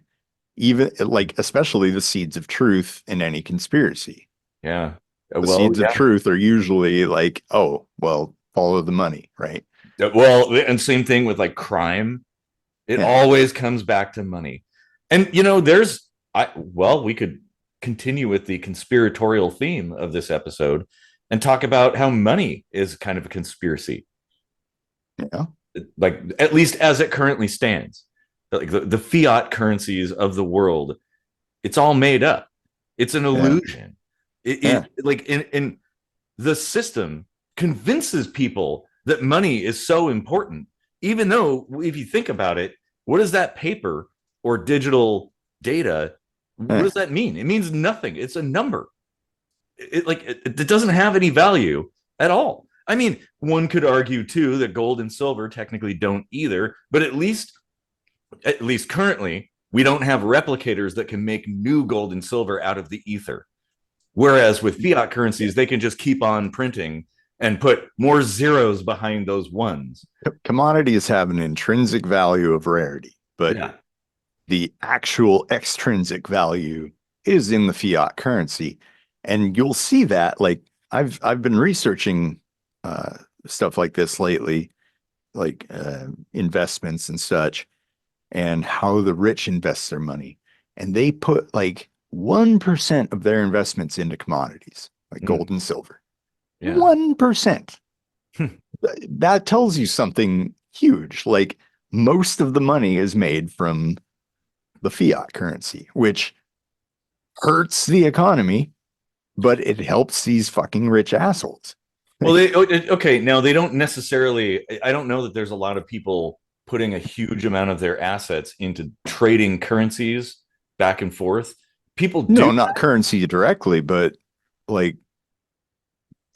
even like especially the seeds of truth in any conspiracy. Yeah. The Well, seeds of truth are usually like, oh, well, follow the money, right? well, and same thing with like crime. It Yeah. always comes back to money. And you know, we could continue with the conspiratorial theme of this episode and talk about how money is kind of a conspiracy. Yeah. Like at least as it currently stands. Like the fiat currencies of the world, it's all made up. It's an illusion. Like in the system convinces people that money is so important, even though if you think about it, what does that paper or digital data, what does that mean? It means nothing. It's a number. It doesn't have any value at all. I mean, one could argue too that gold and silver technically don't either, but at least currently, we don't have replicators that can make new gold and silver out of the ether. Whereas with fiat currencies, they can just keep on printing and put more zeros behind those ones. Commodities have an intrinsic value of rarity, but Yeah. the actual extrinsic value is in the fiat currency. And you'll see that, like I've been researching stuff like this lately, like investments and such, and how the rich invest their money. And they put like 1% of their investments into commodities, like gold and silver. Yeah. 1%. That tells you something huge. Like most of the money is made from the fiat currency, which hurts the economy, but it helps these fucking rich assholes. Well, okay. Now they don't necessarily. I don't know that there's a lot of people putting a huge amount of their assets into trading currencies back and forth. People do No, not currency directly, but like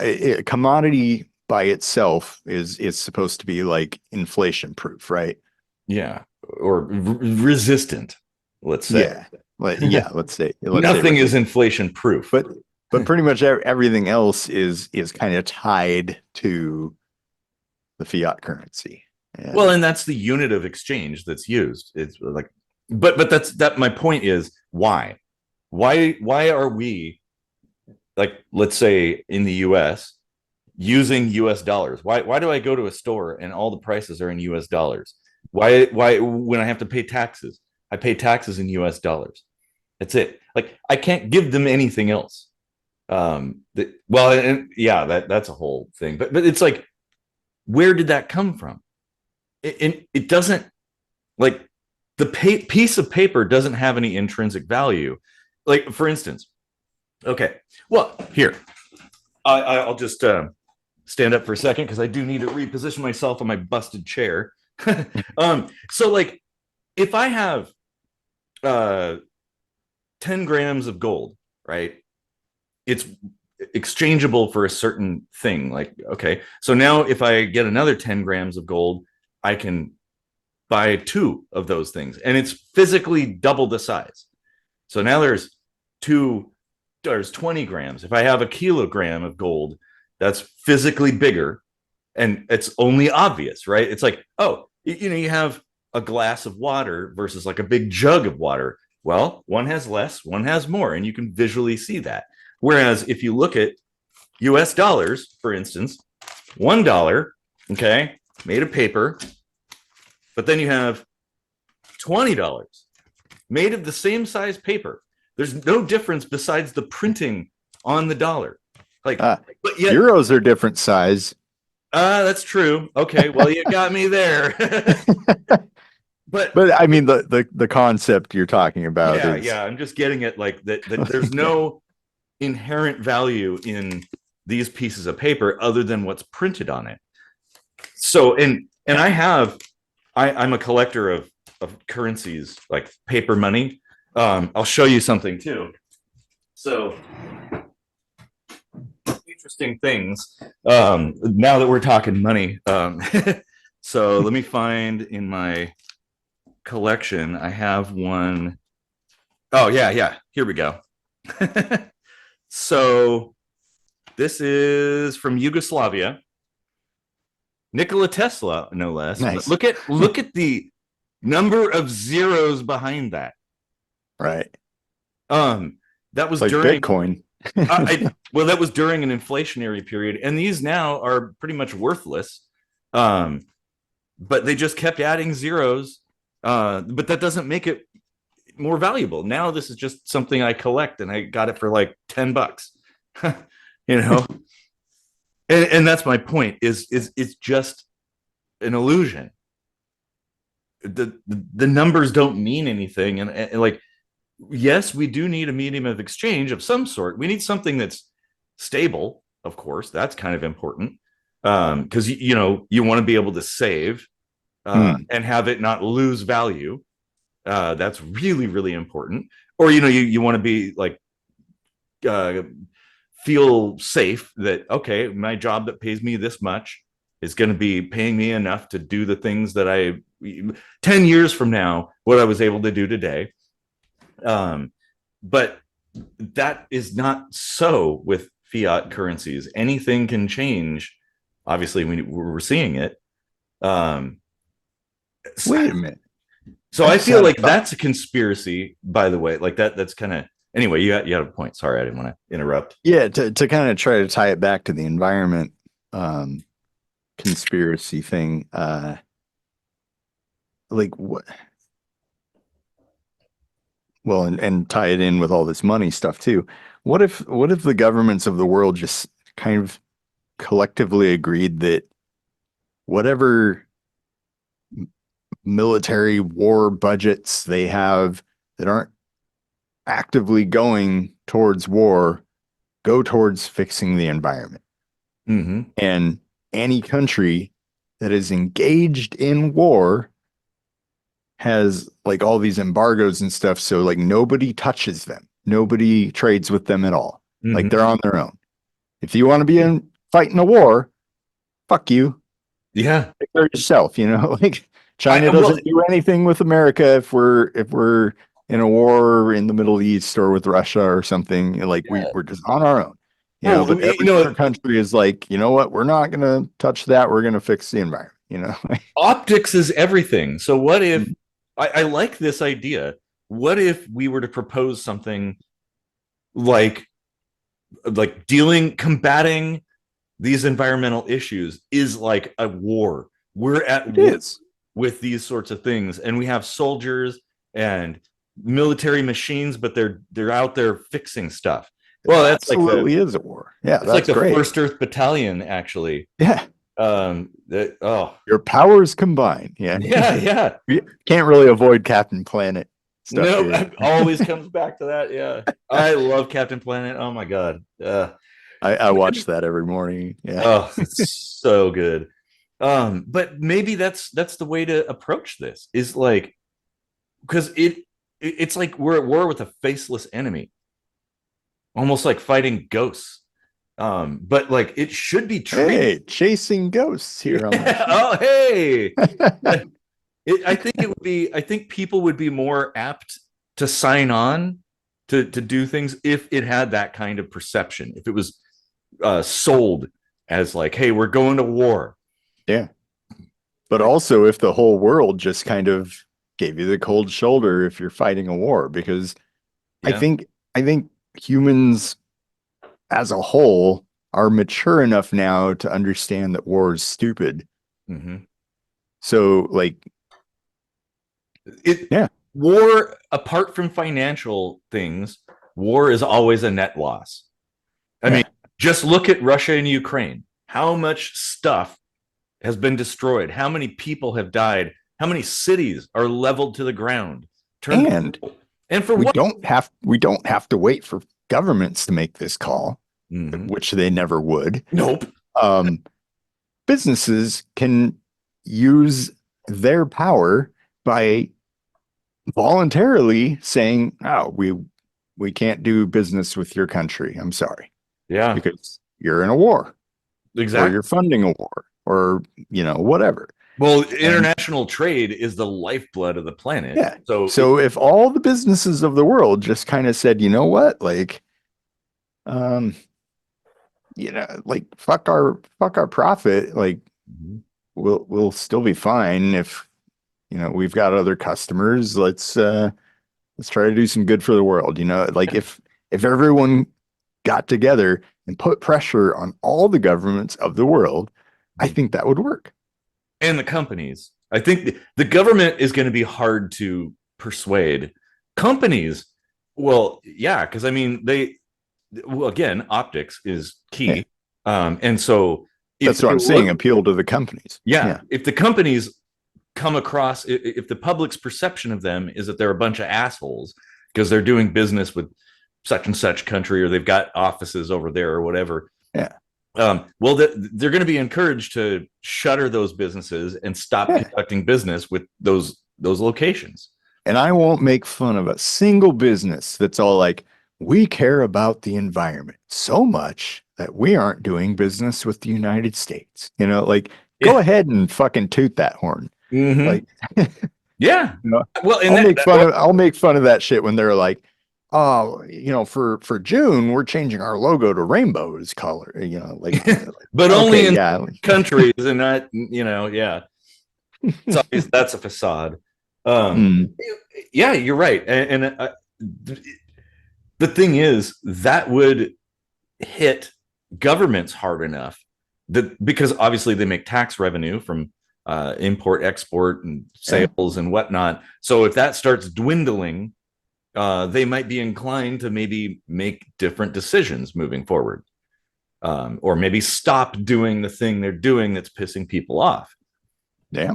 a commodity by itself is supposed to be like inflation proof, right? Yeah, or resistant. Let's say. Yeah, let's say nothing is inflation proof. But pretty much everything else is kind of tied to the fiat currency. Yeah. Well, and that's the unit of exchange that's used. It's like, but that. My point is why are we, like, let's say in the U.S. using U.S. dollars? Why do I go to a store and all the prices are in U.S. dollars? Why when I have to pay taxes, I pay taxes in U.S. dollars? That's it. Like I can't give them anything else. That's a whole thing. But it's like, where did that come from? It doesn't, like, the piece of paper doesn't have any intrinsic value. Like, for instance, okay, well, here, I'll just stand up for a second because I do need to reposition myself on my busted chair. So like, if I have 10 grams of gold, right? It's exchangeable for a certain thing. Like, okay, so now if I get another 10 grams of gold, I can buy 2 of those things, and it's physically double the size. So now there's 20 grams. If I have a kilogram of gold, that's physically bigger, and it's only obvious, right? It's like, oh, you have a glass of water versus like a big jug of water. Well, one has less, one has more, and you can visually see that. Whereas if you look at US dollars, for instance, $1, okay, made of paper, but then you have $20 made of the same size paper. There's no difference besides the printing on the dollar. Like, but yet, euros are different size. That's true. Okay, well, you got me there. But I mean the concept you're talking about yeah, I'm just getting it like that there's no inherent value in these pieces of paper other than what's printed on it. So and I'm a collector of currencies, like paper money. I'll show you something too. So interesting things. Now that we're talking money, so let me find in my collection. I have one. Oh yeah. Here we go. So this is from Yugoslavia. Nikola Tesla, no less. Nice. Look at the number of zeros behind that. Right. That was like during Bitcoin. Well, that was during an inflationary period, and these now are pretty much worthless. But they just kept adding zeros. But that doesn't make it more valuable. Now this is just something I collect, and I got it for like $10. You know, and that's my point. Is it's just an illusion. The numbers don't mean anything, and like, yes, we do need a medium of exchange of some sort. We need something that's stable, of course. That's kind of important, because you want to be able to save and have it not lose value. That's really, really important. Or you want to be like feel safe that, okay, my job that pays me this much is going to be paying me enough to do the things that 10 years from now, what I was able to do today. But that is not so with fiat currencies. Anything can change. Obviously, we're seeing it. Wait a minute. So I feel like that's a conspiracy, by the way. Like that's kind of, anyway, you had a point. Sorry, I didn't want to interrupt. Yeah, to kind of try to tie it back to the environment conspiracy thing. Like what? Well, and tie it in with all this money stuff too. What if the governments of the world just kind of collectively agreed that whatever military war budgets they have that aren't actively going towards war go towards fixing the environment? Mm-hmm. And any country that is engaged in war has like all these embargoes and stuff, so like nobody touches them, nobody trades with them at all. Mm-hmm. Like they're on their own. If you want to be fighting a war, fuck you. Yeah, take care of yourself. Like China doesn't do anything with America if we're in a war in the Middle East or with Russia or something. Like we're just on our own. But every other country is like, you know what? We're not going to touch that. We're going to fix the environment. Optics is everything. So what if I like this idea? What if we were to propose something like combating these environmental issues is like a war? We're at war with these sorts of things, and we have soldiers and military machines, but they're out there fixing stuff. Well, that's absolutely is a war. Yeah, it's like the great. 1st Earth Battalion, actually. Yeah. Your powers combined. Yeah. You can't really avoid Captain Planet stuff. No, it always comes back to that. Yeah, I love Captain Planet. Oh my god. I watch that every morning. Yeah. Oh, it's so good. But maybe that's the way to approach this, is like, because it's like we're at war with a faceless enemy, almost like fighting ghosts. But like it should be treated. Hey, chasing ghosts here. On oh, hey. I think people would be more apt to sign on to do things if it had that kind of perception, if it was sold as like, hey, we're going to war. Yeah. But also if the whole world just kind of gave you the cold shoulder if you're fighting a war, because I Yeah. think I think humans as a whole are mature enough now to understand that war is stupid. Mm-hmm. So like, It yeah, war, apart from financial things, war is always a net loss. I mean, yeah, just look at Russia and Ukraine. How much stuff has been destroyed? How many people have died? How many cities are leveled to the ground? Turned and and for what? we don't have to wait for governments to make this call, Mm-hmm. which they never would. Nope. Um, businesses can use their power by voluntarily saying, "Oh, we can't do business with your country. I'm sorry, Yeah, because you're in a war, or exactly. you're funding a war, or whatever." Well, And international trade is the lifeblood of the planet. yeah, So so if all the businesses of the world just kind of said, "You know what, like, um, like fuck our profit, like we'll still be fine if we've got other customers. Let's try to do some good for the world." Like if everyone got together and put pressure on all the governments of the world, I think that would work. and the companies, I think the government is going to be hard to persuade. Companies, well, yeah, because I mean, well, again, optics is Yeah, key. And so if that's what they I'm saying. look, Appeal to the companies. yeah, Yeah, if the companies come across, if the public's perception of them is that they're a bunch of assholes because they're doing business with such and such country, or they've got offices over there or whatever, yeah, well, they're going to be encouraged to shutter those businesses and stop yeah. conducting business with those locations. And I won't make fun of a single business that's all like, we care about the environment so much that we aren't doing business with the United States. Like, go Yeah. ahead and fucking toot that horn. Mm-hmm. Like, Yeah. you know, Well, and that, I'll make fun of that shit when they're like, oh, for June, we're changing our logo to rainbows color, but only okay, in yeah. countries and not, yeah. It's always, that's a facade. Um, Mm, yeah, you're right. And the thing is, that would hit governments hard enough that, because obviously they make tax revenue from import, export, and yeah. sales and whatnot. So if that starts dwindling, they might be inclined to maybe make different decisions moving forward, or maybe stop doing the thing they're doing that's pissing people off. Yeah.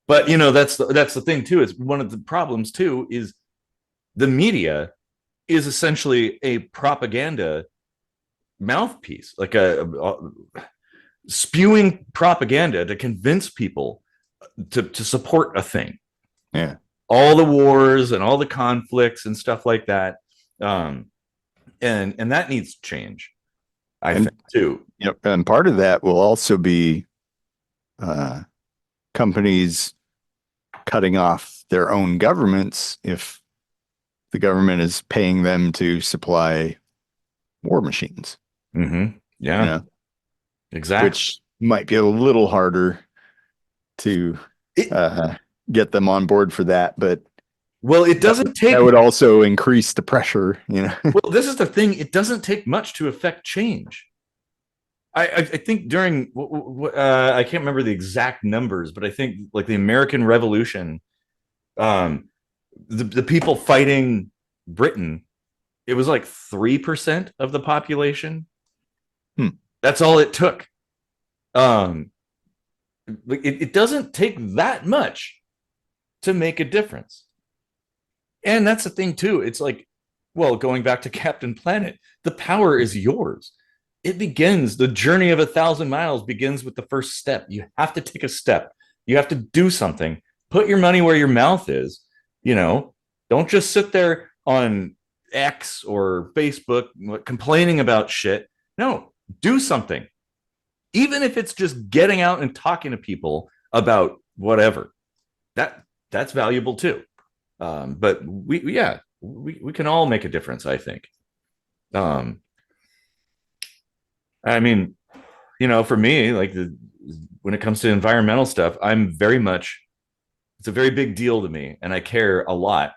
But that's the thing too. Is one of the problems too is the media is essentially a propaganda mouthpiece, like a spewing propaganda to convince people to support a thing. Yeah. All the wars and all the conflicts and stuff like that, and that needs to change, I And think too. and part of that will also be uh, companies cutting off their own governments if the government is paying them to supply war machines. Mm-hmm. Yeah, exactly. Which might be a little harder to It, get them on board for that, but well, it doesn't take. that would also increase the pressure. Well, this is the thing. It doesn't take much to affect change. I think during I can't remember the exact numbers, but I think like the American Revolution, um, the people fighting Britain, it was like 3% of the population. That's all it took. It doesn't take that much to make a difference. And that's the thing too. It's like, well, going back to Captain Planet, the power is yours. It begins, the journey of 1,000 miles begins with the first step. You have to take a step. You have to do something. Put your money where your mouth is. Don't just sit there on X or Facebook complaining about shit. No, do something. Even if it's just getting out and talking to people about whatever. That's valuable too. But we can all make a difference, I think. I mean, for me, like when it comes to environmental stuff, it's a very big deal to me, and I care a lot,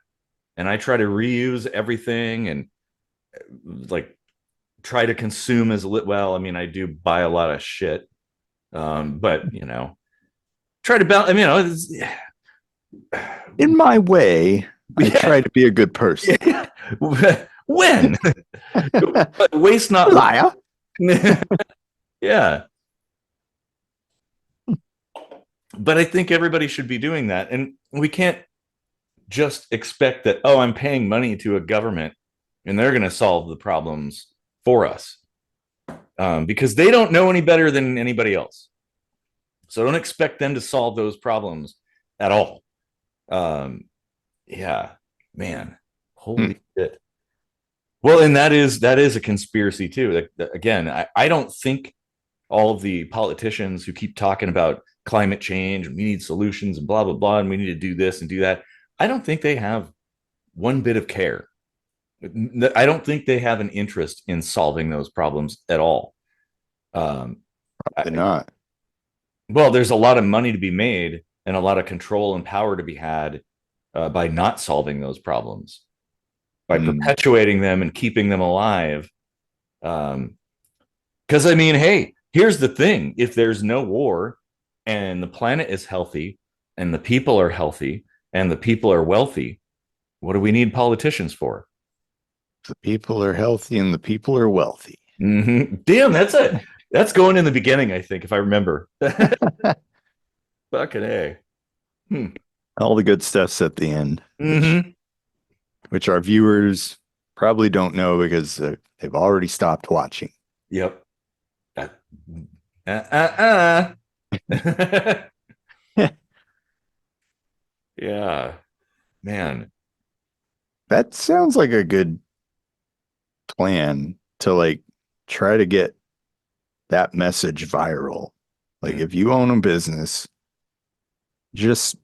and I try to reuse everything and like try to consume as little. Well, I mean, I do buy a lot of shit, but try to balance. In my way, I Yeah. try to be a good person. When but waste not. Liar. Yeah. But I think everybody should be doing that. And we can't just expect that, oh, I'm paying money to a government and they're going to solve the problems for us, because they don't know any better than anybody else. So don't expect them to solve those problems at all. Yeah, man, holy shit. Well, and that is a conspiracy too. Again, I don't think all of the politicians who keep talking about climate change and we need solutions and blah blah blah and we need to do this and do that, I don't think they have one bit of care. I don't think they have an interest in solving those problems at all. They're not. Well, there's a lot of money to be made and a lot of control and power to be had by not solving those problems, by perpetuating them and keeping them alive. Because I mean, hey, here's the thing: if there's no war and the planet is healthy and the people are healthy and the people are wealthy, what do we need politicians for? The people are healthy and the people are wealthy. Mm-hmm. Damn, that's going in the beginning, I think, if I remember. Fucking A. All the good stuff's at the end, Mm-hmm. which our viewers probably don't know because they've already stopped watching. Yep. Yeah, man. That sounds like a good plan to like try to get that message viral. Like if you own a business, just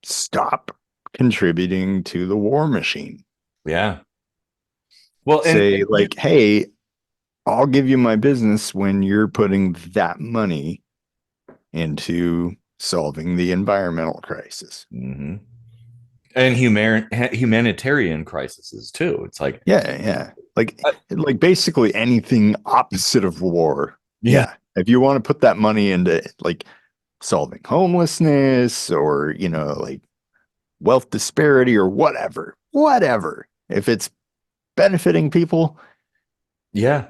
stop contributing to the war machine. Yeah. Well, say like, hey, I'll give you my business when you're putting that money into solving the environmental crisis. Mm-hmm. And humanitarian crises too. It's like, yeah, like basically anything opposite of war. Yeah, if you want to put that money into like solving homelessness or like wealth disparity or whatever, if it's benefiting people, yeah,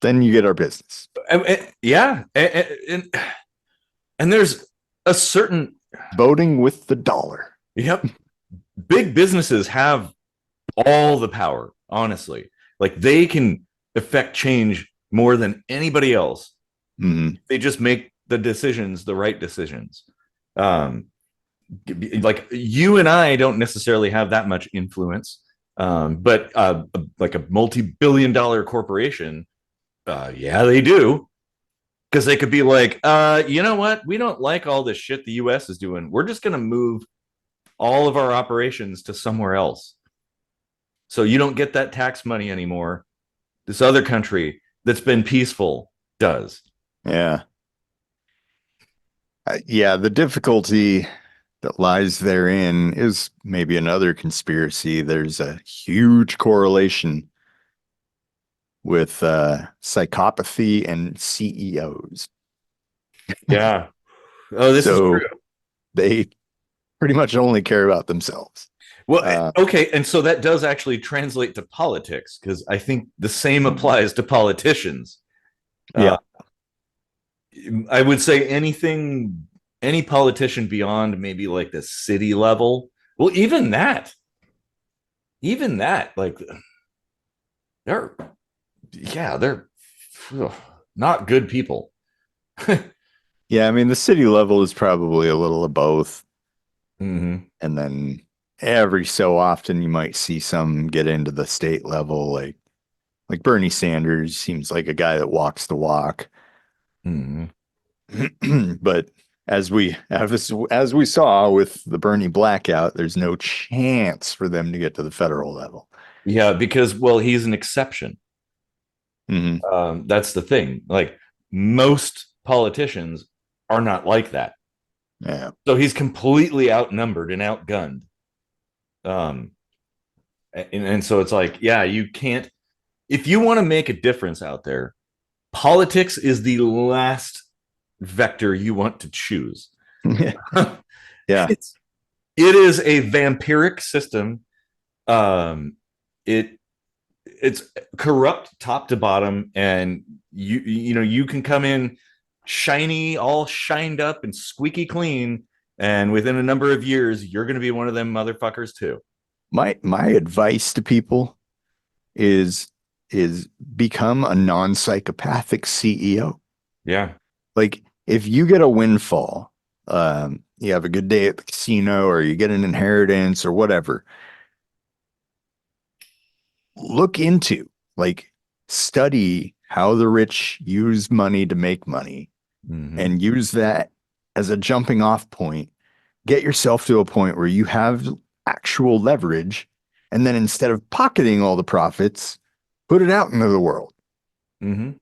then you get our business. Yeah, and there's a certain voting with the dollar. Yep. Big businesses have all the power, honestly. Like they can affect change more than anybody else. Mm-hmm. They just make the right decisions. Like you and I don't necessarily have that much influence. But like a multi-billion-dollar corporation, yeah, they do. Because they could be like, you know what? We don't like all this shit the US is doing. We're just going to move all of our operations to somewhere else. So you don't get that tax money anymore. This other country that's been peaceful does. Yeah. Yeah, the difficulty that lies therein is maybe another conspiracy. There's a huge correlation with psychopathy and CEOs. Yeah. Oh, this is true. They pretty much only care about themselves. Well, okay, and so that does actually translate to politics because I think the same applies to politicians. Yeah. I would say any politician beyond maybe like the city level. Well, even that, like they're not good people. Yeah, I mean the city level is probably a little of both. Mm-hmm. And then every so often you might see some get into the state level, like Bernie Sanders seems like a guy that walks the walk. Mm-hmm. But as we saw with the Bernie blackout, there's no chance for them to get to the federal level. Yeah, because he's an exception. Mm-hmm. That's the thing. Like most politicians are not like that. Yeah. So he's completely outnumbered and outgunned. Um, and so it's like, yeah, you can't, if you want to make a difference out there, politics is the last vector you want to choose. Yeah. It is a vampiric system. Um, it's corrupt top to bottom, and you can come in shiny, all shined up and squeaky clean, and within a number of years, you're going to be one of them motherfuckers too. My advice to people is become a non-psychopathic CEO. Yeah. Like if you get a windfall, you have a good day at the casino or you get an inheritance or whatever, look into, like, study how the rich use money to make money and use that as a jumping off point. Get yourself to a point where you have actual leverage, and then instead of pocketing all the profits, put it out into the world. Mm-hmm.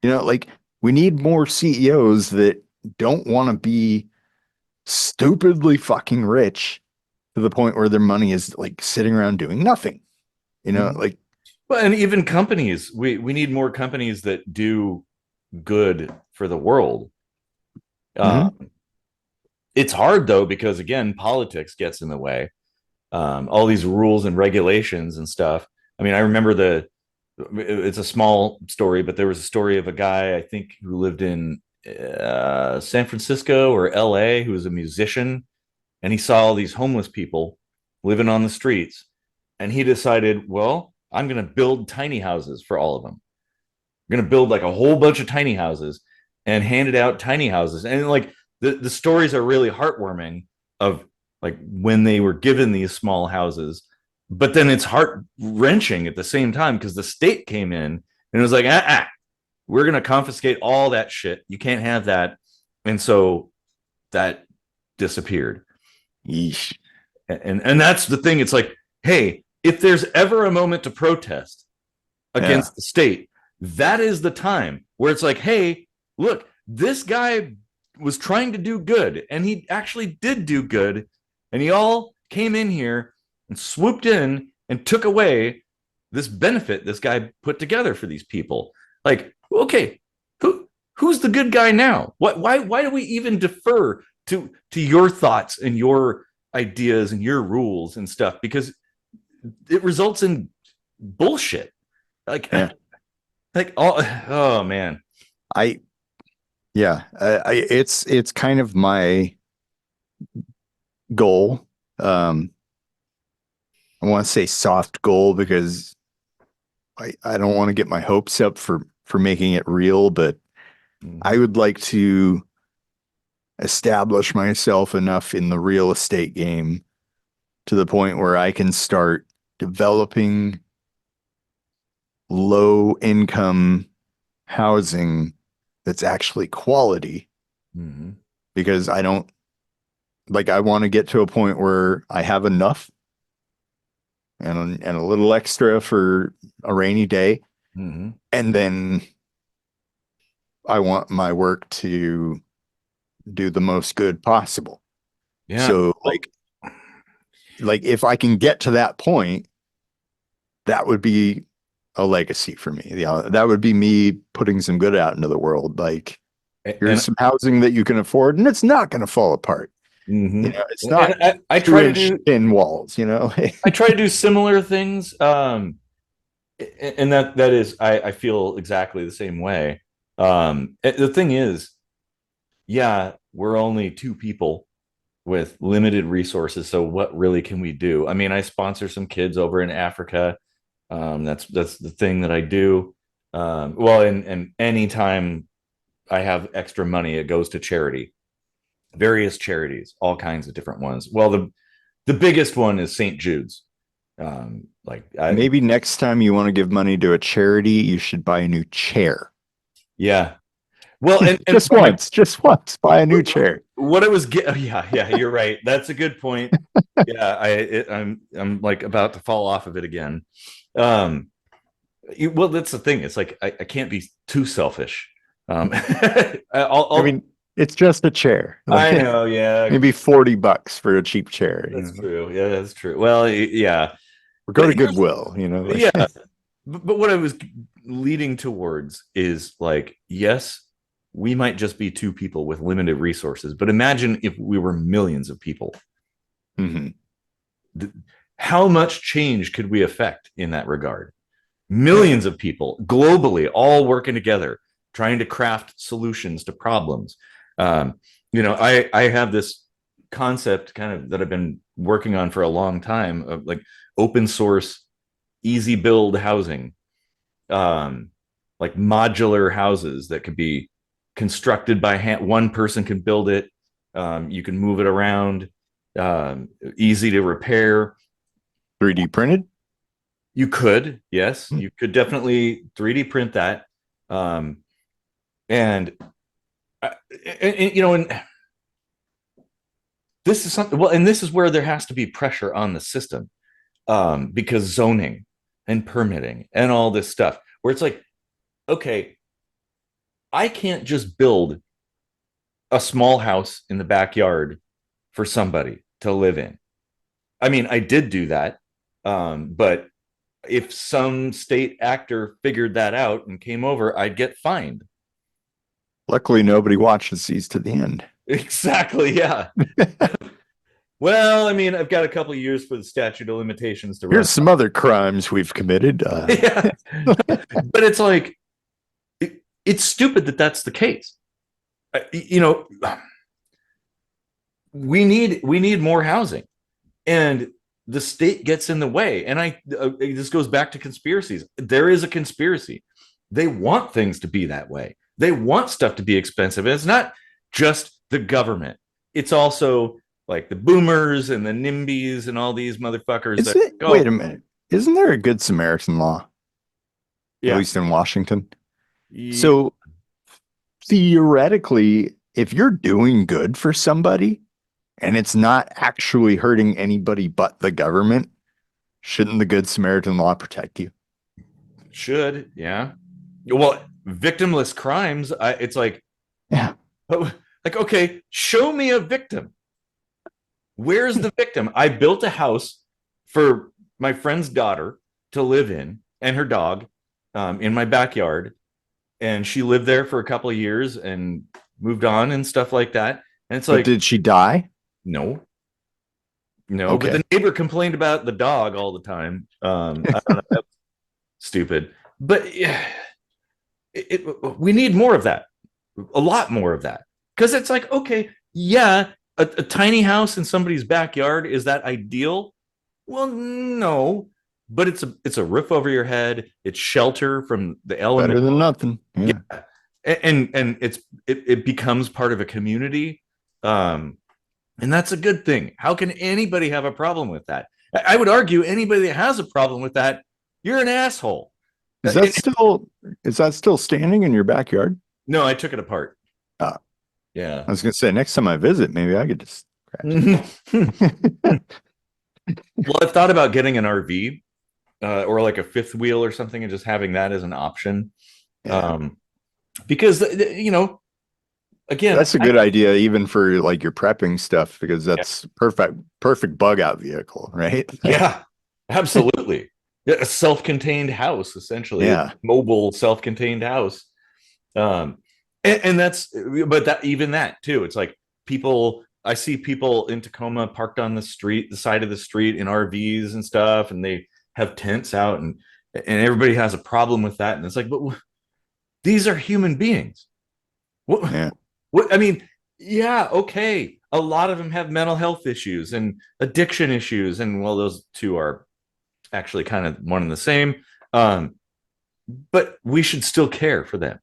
Like, we need more CEOs that don't want to be stupidly fucking rich to the point where their money is like sitting around doing nothing. Like, Well, and even companies, we need more companies that do good for the world. It's hard though, because again, politics gets in the way. All these rules and regulations and stuff. I mean, I remember it's a small story, but there was a story of a guy, I think, who lived in San Francisco or LA, who was a musician, and he saw all these homeless people living on the streets. And he decided, well, I'm going to build tiny houses for all of them. I'm going to build like a whole bunch of tiny houses and handed out tiny houses. And like the stories are really heartwarming of like when they were given these small houses, but then it's heart wrenching at the same time because the state came in and it was like, we're going to confiscate all that shit. You can't have that. And so that disappeared. yeesh. And that's the thing. It's like, hey, if there's ever a moment to protest against the state, that is the time where it's like, hey, look, this guy was trying to do good and he actually did do good. And he all came in here and swooped in and took away this benefit this guy put together for these people. Like, okay, who's the good guy now? Why do we even defer to your thoughts and your ideas and your rules and stuff? Because it results in bullshit. Like, oh man. It's kind of my goal. I want to say soft goal because I don't want to get my hopes up for making it real, but I would like to establish myself enough in the real estate game to the point where I can start developing low income housing that's actually quality. Because I want to get to a point where I have enough and a little extra for a rainy day. And then I want my work to do the most good possible. Yeah. So like if I can get to that point, that would be a legacy for me. That would be me putting some good out into the world. Like, here's some housing that you can afford, and it's not going to fall apart. It's not. I try to do thin walls. I try to do similar things, and that is, I feel exactly the same way. The thing is, yeah, we're only two people with limited resources, so what really can we do? I mean, I sponsor some kids over in Africa. That's the thing that I do. Well, and anytime I have extra money, it goes to charity, various charities, all kinds of different ones. Well, the biggest one is St. Jude's. Maybe next time you want to give money to a charity, you should buy a new chair. Yeah. Well, and just once, buy a new chair. What it was, yeah, you're right. That's a good point. Yeah, I'm like about to fall off of it again. Well, that's the thing. It's like I can't be too selfish. I mean, it's just a chair. I know, yeah, Maybe $40 for a cheap chair. that's true. Yeah, that's true. Well, yeah, Or go to but here's, Goodwill, yeah, but what I was leading towards is like, yes, we might just be two people with limited resources, but imagine if we were millions of people. Mhm. How much change could we affect in that regard? Millions of people globally, all working together, trying to craft solutions to problems. Um, I have this concept kind of that I've been working on for a long time of like open source, easy build housing, like modular houses that could be constructed by hand. One person can build it. You can move it around, easy to repair. 3D printed? You could, yes, you could definitely 3D print that. Um, and, and this is something, well, and this is where there has to be pressure on the system, because zoning and permitting and all this stuff, where it's like, okay, I can't just build a small house in the backyard for somebody to live in. I mean, I did do that, but if some state actor figured that out and came over, I'd get fined. Luckily, nobody watches these to the end. Exactly. Yeah. Well, I mean, I've got a couple of years for the statute of limitations to run. Here's some other crimes we've committed. Yeah. But it's like, it's stupid that that's the case. We need more housing, and the state gets in the way. And this goes back to conspiracies. There is a conspiracy. They want things to be that way. They want stuff to be expensive. And it's not just the government. It's also like the boomers and the NIMBYs and all these motherfuckers wait a minute. Isn't there a Good Samaritan law? Yeah. At least in Washington. Yeah. So theoretically, if you're doing good for somebody and it's not actually hurting anybody but the government, shouldn't the Good Samaritan law protect you? Should, yeah. Well, victimless crimes, it's like, yeah, like, okay, show me a victim. Where's the victim? I built a house for my friend's daughter to live in and her dog, in my backyard, and she lived there for a couple of years and moved on and stuff like that. And it's like, did she die? No. Okay. But the neighbor complained about the dog all the time. I don't know, that's stupid. But yeah, we need more of that, a lot more of that, because it's like, okay, yeah, a tiny house in somebody's backyard, is that ideal? Well, no, but it's a roof over your head. It's shelter from the elements. Better than nothing. Yeah. And it becomes part of a community, and that's a good thing. How can anybody have a problem with that? I would argue anybody that has a problem with that, you're an asshole. Is that still standing in your backyard? No, I took it apart. Yeah. I was gonna say, next time I visit, maybe I could just Well, I've thought about getting an RV, or like a fifth wheel or something, and just having that as an option. Yeah. Because again, that's a good idea, even for like your prepping stuff, because that's perfect bug out vehicle, right? Yeah, absolutely. A self-contained house, essentially. Yeah, mobile self-contained house. And that's, but that, even that too, it's like I see people in Tacoma parked on the side of the street in RVs and stuff, and they have tents out, and everybody has a problem with that. And it's like, but these are human beings. I mean, yeah, okay. A lot of them have mental health issues and addiction issues, and well, those two are actually kind of one and the same. But we should still care for them.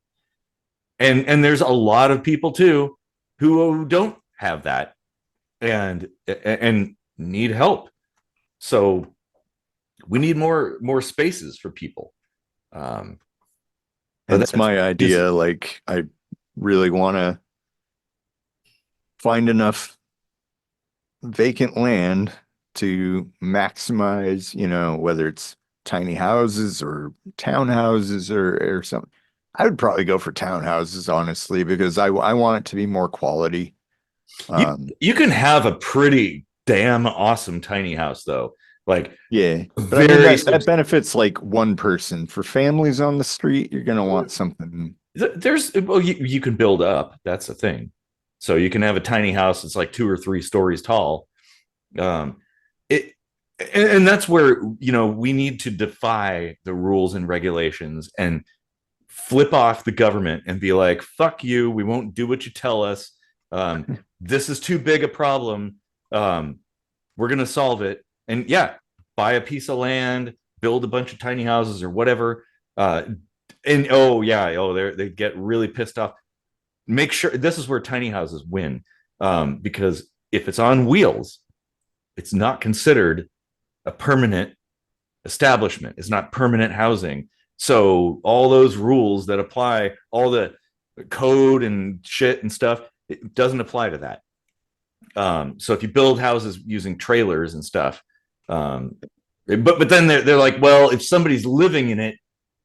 And there's a lot of people too who don't have that and need help. So we need more spaces for people. That's my idea. Like, I really want to find enough vacant land to maximize, whether it's tiny houses or townhouses or something, I would probably go for townhouses, honestly, because I want it to be more quality. You you can have a pretty damn awesome tiny house though. Like Yeah, but I mean very that benefits like one person. For families on the street, you're gonna want something. there's well you can build up. That's the thing. So you can have a tiny house that's like 2 or 3 stories tall. Um it and that's where we need to defy the rules and regulations and flip off the government and be like, fuck you, we won't do what you tell us. This is too big a problem. We're going to solve it. And yeah, buy a piece of land, build a bunch of tiny houses or whatever. And oh, yeah, they get really pissed off. Make sure this is where tiny houses win, because if it's on wheels, it's not considered a permanent establishment. It's not permanent housing. So all those rules that apply, all the code and shit and stuff, it doesn't apply to that. So if you build houses using trailers and stuff, but then they're like, well, if somebody's living in it,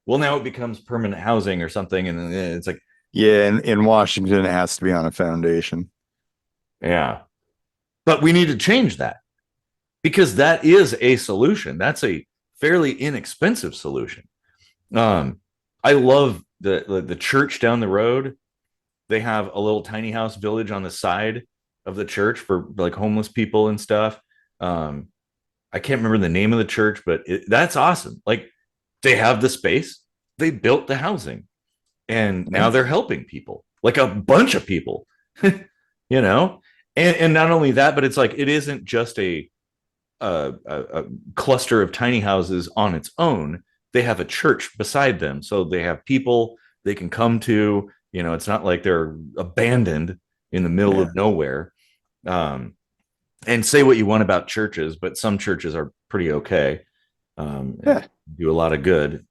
well, now it becomes permanent housing or something, and then it's like, Yeah, in Washington, it has to be on a foundation. yeah. But we need to change that because that is a solution. That's a fairly inexpensive solution. I love the church down the road. They have a little tiny house village on the side of the church for like homeless people and stuff. I can't remember the name of the church, but that's awesome. Like they have the space, they built the housing, and now they're helping people, like a bunch of people, you know. And not only that, but it's like it isn't just a cluster of tiny houses on its own. They have a church beside them, so they have people they can come to. It's not like they're abandoned in the middle of nowhere. And say what you want about churches, but some churches are pretty okay. Do a lot of good.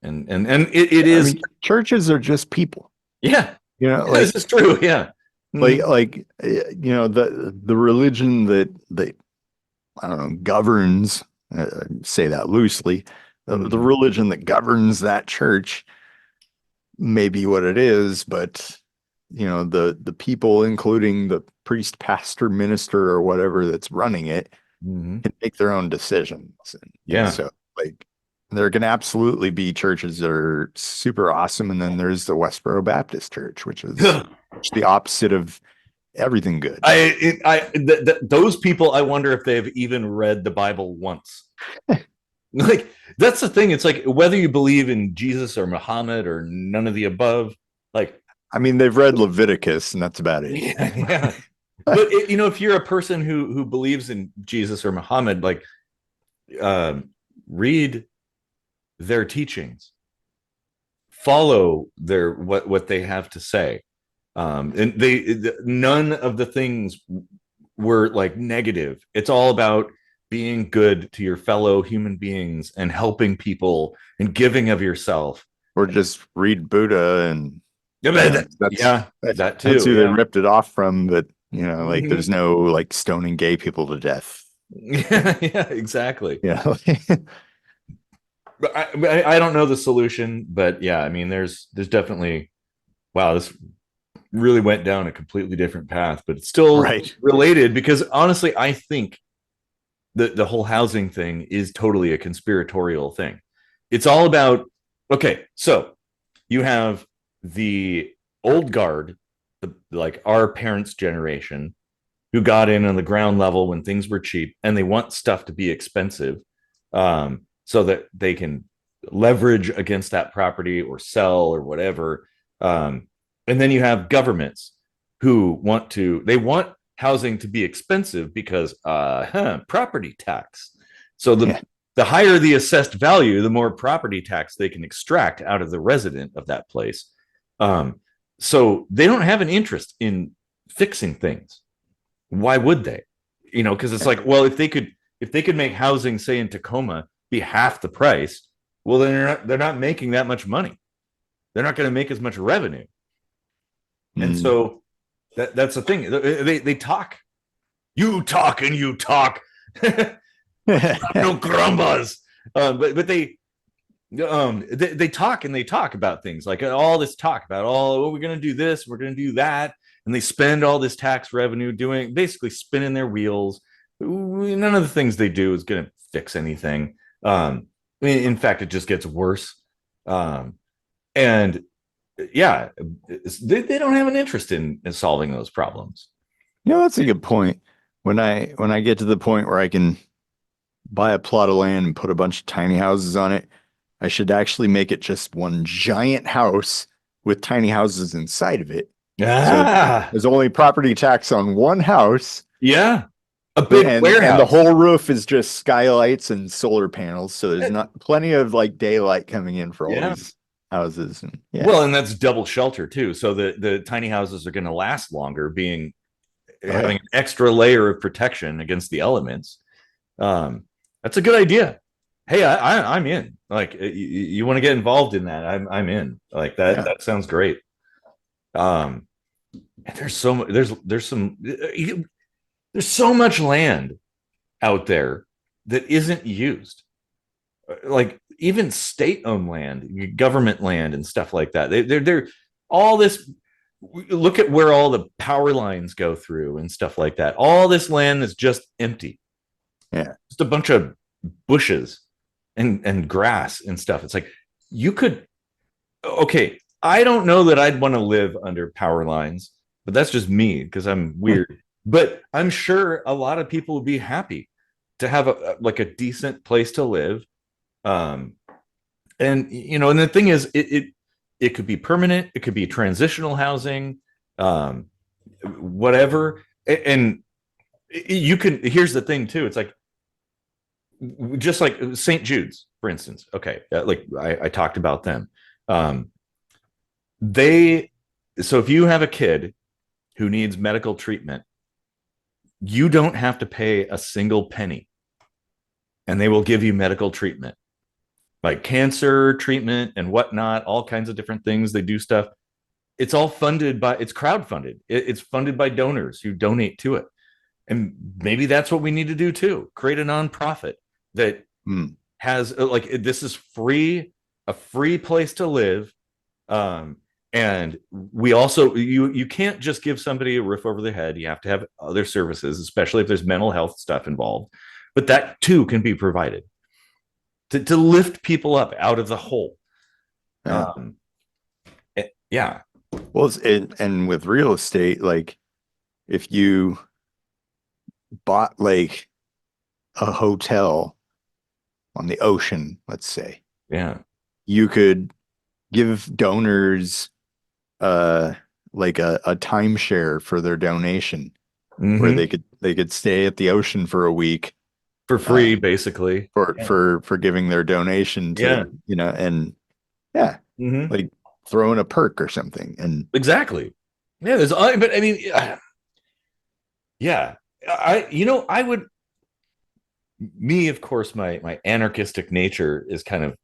And it is. I mean, churches are just people. Yeah, Like this is true. Yeah, the religion that I don't know governs. Say that loosely. The religion that governs that church may be what it is, but the people, including the priest, pastor, minister, or whatever that's running it, can make their own decisions. And so like there can absolutely be churches that are super awesome, and then there's the Westboro Baptist Church, which is the opposite of everything good. Those people, I wonder if they've even read the Bible once. Like that's the thing. It's like whether you believe in Jesus or Muhammad or none of the above. Like, I mean, they've read Leviticus, and that's about it. Yeah. But if you're a person who believes in Jesus or Muhammad, like, read their teachings, follow what they have to say, and none of the things were like negative. It's all about being good to your fellow human beings and helping people and giving of yourself. Or just read Buddha and that too. That's who they ripped it off from. But like there's no like stoning gay people to death. Yeah, exactly. Yeah. But I don't know the solution, but yeah, I mean, there's definitely, wow, this really went down a completely different path, but it's still related because honestly, I think the whole housing thing is totally a conspiratorial thing. It's all about, okay, so you have the old guard, like our parents' generation, who got in on the ground level when things were cheap, and they want stuff to be expensive, so that they can leverage against that property or sell or whatever. And then you have governments who want housing to be expensive because property tax. So the higher the assessed value, the more property tax they can extract out of the resident of that place. So they don't have an interest in fixing things. Why would they? Because it's like, well, if they could make housing, say in Tacoma, be half the price, well, then they're not making that much money. They're not going to make as much revenue. And so that's the thing. They talk. You talk and you talk. No grumbas. But They talk and they talk about things like all this talk about we're going to do this, we're going to do that, and they spend all this tax revenue doing basically spinning their wheels. None of the things they do is going to fix anything. In fact, it just gets worse. And yeah, they don't have an interest in solving those problems. That's a good point. When I get to the point where I can buy a plot of land and put a bunch of tiny houses on it, I should actually make it just one giant house with tiny houses inside of it. So there's only property tax on one house. Yeah. A big warehouse. And the whole roof is just skylights and solar panels. So there's not plenty of like daylight coming in for all these houses. And well, and that's double shelter too. So the tiny houses are going to last longer, having an extra layer of protection against the elements. That's a good idea. Hey, I'm in. Like, you want to get involved in that? I'm in. Like that. Yeah. That sounds great. And there's so much land out there that isn't used. Like even state-owned land, government land, and stuff like that. They're all this. Look at where all the power lines go through and stuff like that. All this land is just empty. Yeah, just a bunch of bushes and grass and stuff. It's like you could. Okay, I don't know that I'd want to live under power lines, but that's just me because I'm weird. But I'm sure a lot of people would be happy to have a decent place to live. And and the thing is, it could be permanent, it could be transitional housing, whatever. And you can. Here's the thing too. It's like just like St. Jude's, for instance. Okay, like I talked about them. So if you have a kid who needs medical treatment, you don't have to pay a single penny, and they will give you medical treatment, like cancer treatment and whatnot, all kinds of different things. They do stuff. It's all it's crowdfunded. It's funded by donors who donate to it. And maybe that's what we need to do too. Create a nonprofit that has this is a free place to live. And we also, you can't just give somebody a roof over their head. You have to have other services, especially if there's mental health stuff involved. But that too can be provided to lift people up out of the hole. Yeah. Well, and with real estate, like if you bought like a hotel on the ocean, let's say, you could give donors like a timeshare for their donation, where they could stay at the ocean for a week for free, basically, for giving their donation to and like throw in a perk or something. And exactly, there's but I mean, I would, of course, my anarchistic nature is kind of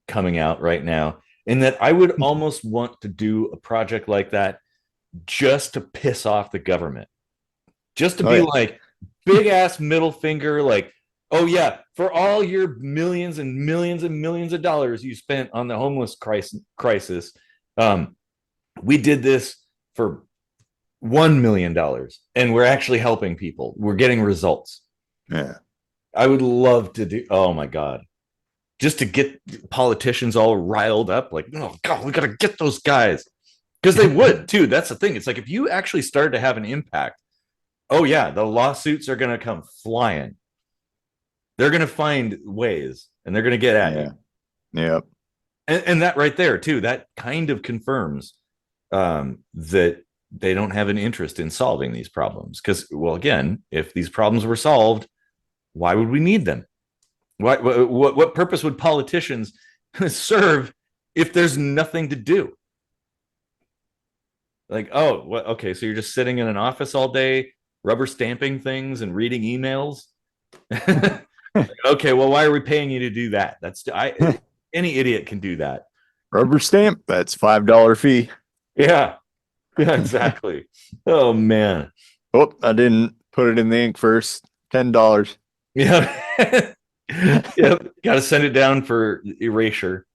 coming out right now, in that I would almost want to do a project like that just to piss off the government, just to be like big ass middle finger, like, oh yeah, for all your millions and millions and millions of dollars you spent on the homeless crisis, we did this for $1 million, and we're actually helping people. We're getting results. Yeah, I would love to do. Oh my god, just to get politicians all riled up, like, oh god, we got to get those guys, because they would too. That's the thing. It's like if you actually started to have an impact, oh yeah, the lawsuits are going to come flying. They're going to find ways, and they're going to get at you. Yep. And that right there too, that kind of confirms that they don't have an interest in solving these problems. Because, well, again, if these problems were solved, why would we need them? What purpose would politicians serve if there's nothing to do? Like, okay, so you're just sitting in an office all day, rubber stamping things and reading emails. Okay, well, why are we paying you to do that? Any idiot can do that. Rubber stamp, that's $5 fee. Yeah, exactly. Oh man. Oh, I didn't put it in the ink first. $10. Yeah. Yeah, got to send it down for erasure.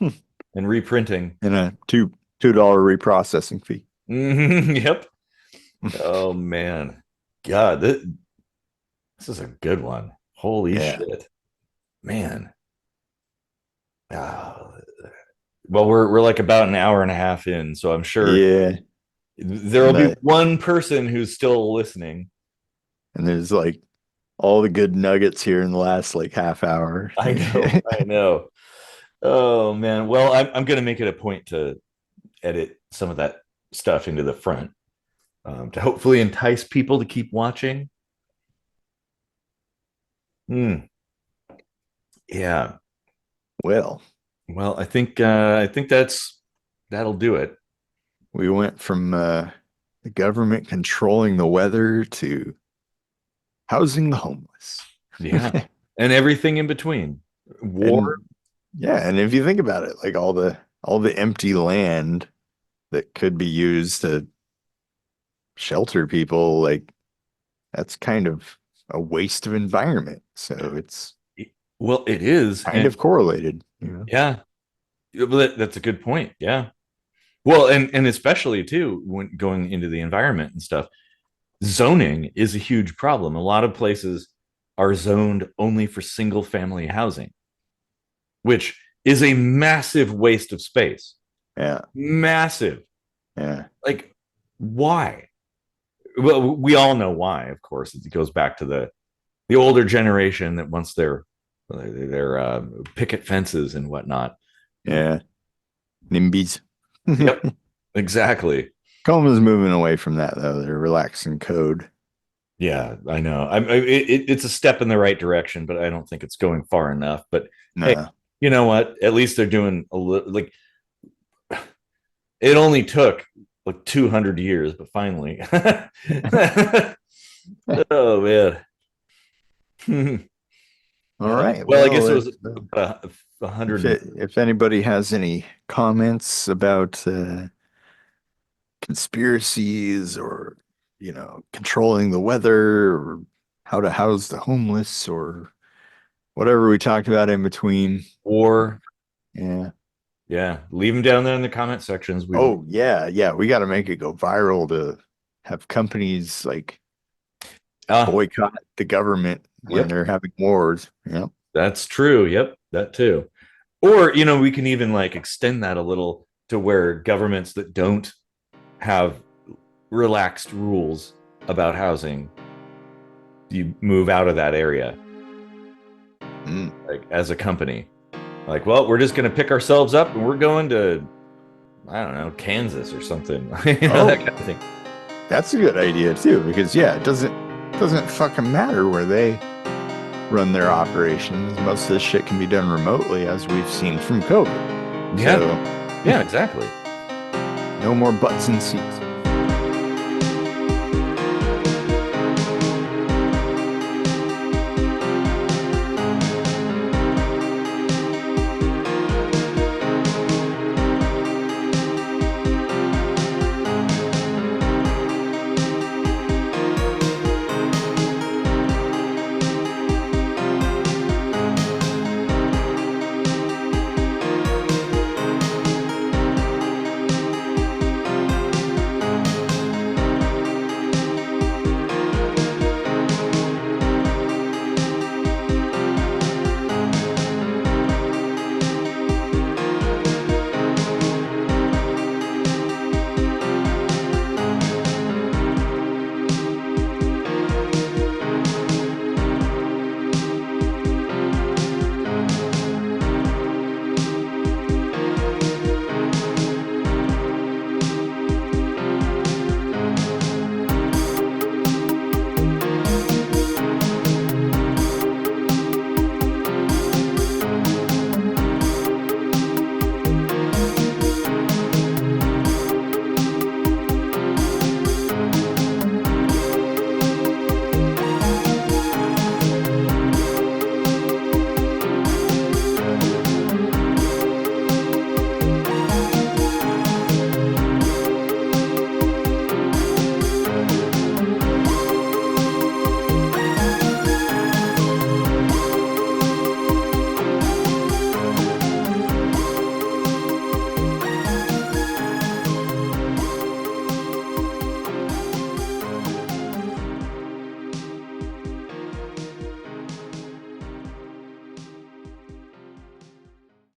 and reprinting. And a $2 reprocessing fee. Yep. Oh man. God, this is a good one. Holy Yeah. shit. Man. Ah, well, we're like about an hour and a half in, so I'm sure Yeah. there'll And, be the, one person who's still listening. and there's like all the good nuggets here in the last like half hour. I know, I know. Oh man. Well, I'm gonna make it a point to edit some of that stuff into the front to hopefully entice people to keep watching. Hmm. Yeah. Well, Well, I think that'll do it. we went from the government controlling the weather to housing the homeless. Yeah. And everything in between. War. And yeah, and if you think about it, like all the empty land that could be used to shelter people, like that's kind of a waste of environment. So it's Well, it is. kind And of correlated, you know. yeah. Well, that's a good point. Yeah. Well, and especially too when going into the environment and stuff, zoning is a huge problem. A lot of places are zoned only for single family housing, which is a massive waste of space. Yeah, Massive. yeah, Like, why? Well, we all know why, of course. It goes back to the older generation that wants their picket fences and whatnot. yeah. NIMBYs. Yep, exactly. Coma's moving away from that though. They're relaxing code. Yeah, I know. It's a step in the right direction, but I don't think it's going far enough. But hey, No. you know what? At least they're doing a little. Like it only took like 200 years, but finally. Oh man. All right. Well, I guess it Well, was a hundred. if anybody has any comments about conspiracies or, controlling the weather or how to house the homeless or whatever we talked about in between. War. Yeah. Yeah, leave them down there in the comment sections. We Oh, yeah. Yeah. We got to make it go viral to have companies like boycott the government when Yep. they're having wars. Yep. That's true. Yep, that too. Or, we can even like extend that a little to where governments that don't have relaxed rules about housing, you move out of that area, Mm. like as a company. Like, well, we're just going to pick ourselves up and we're going to, I don't know, Kansas or something. That kind of thing. That's a good idea too, because yeah, it doesn't fucking matter where they run their operations. Most of this shit can be done remotely, as we've seen from COVID. Yeah. So, Yeah, exactly. no more butts in seats.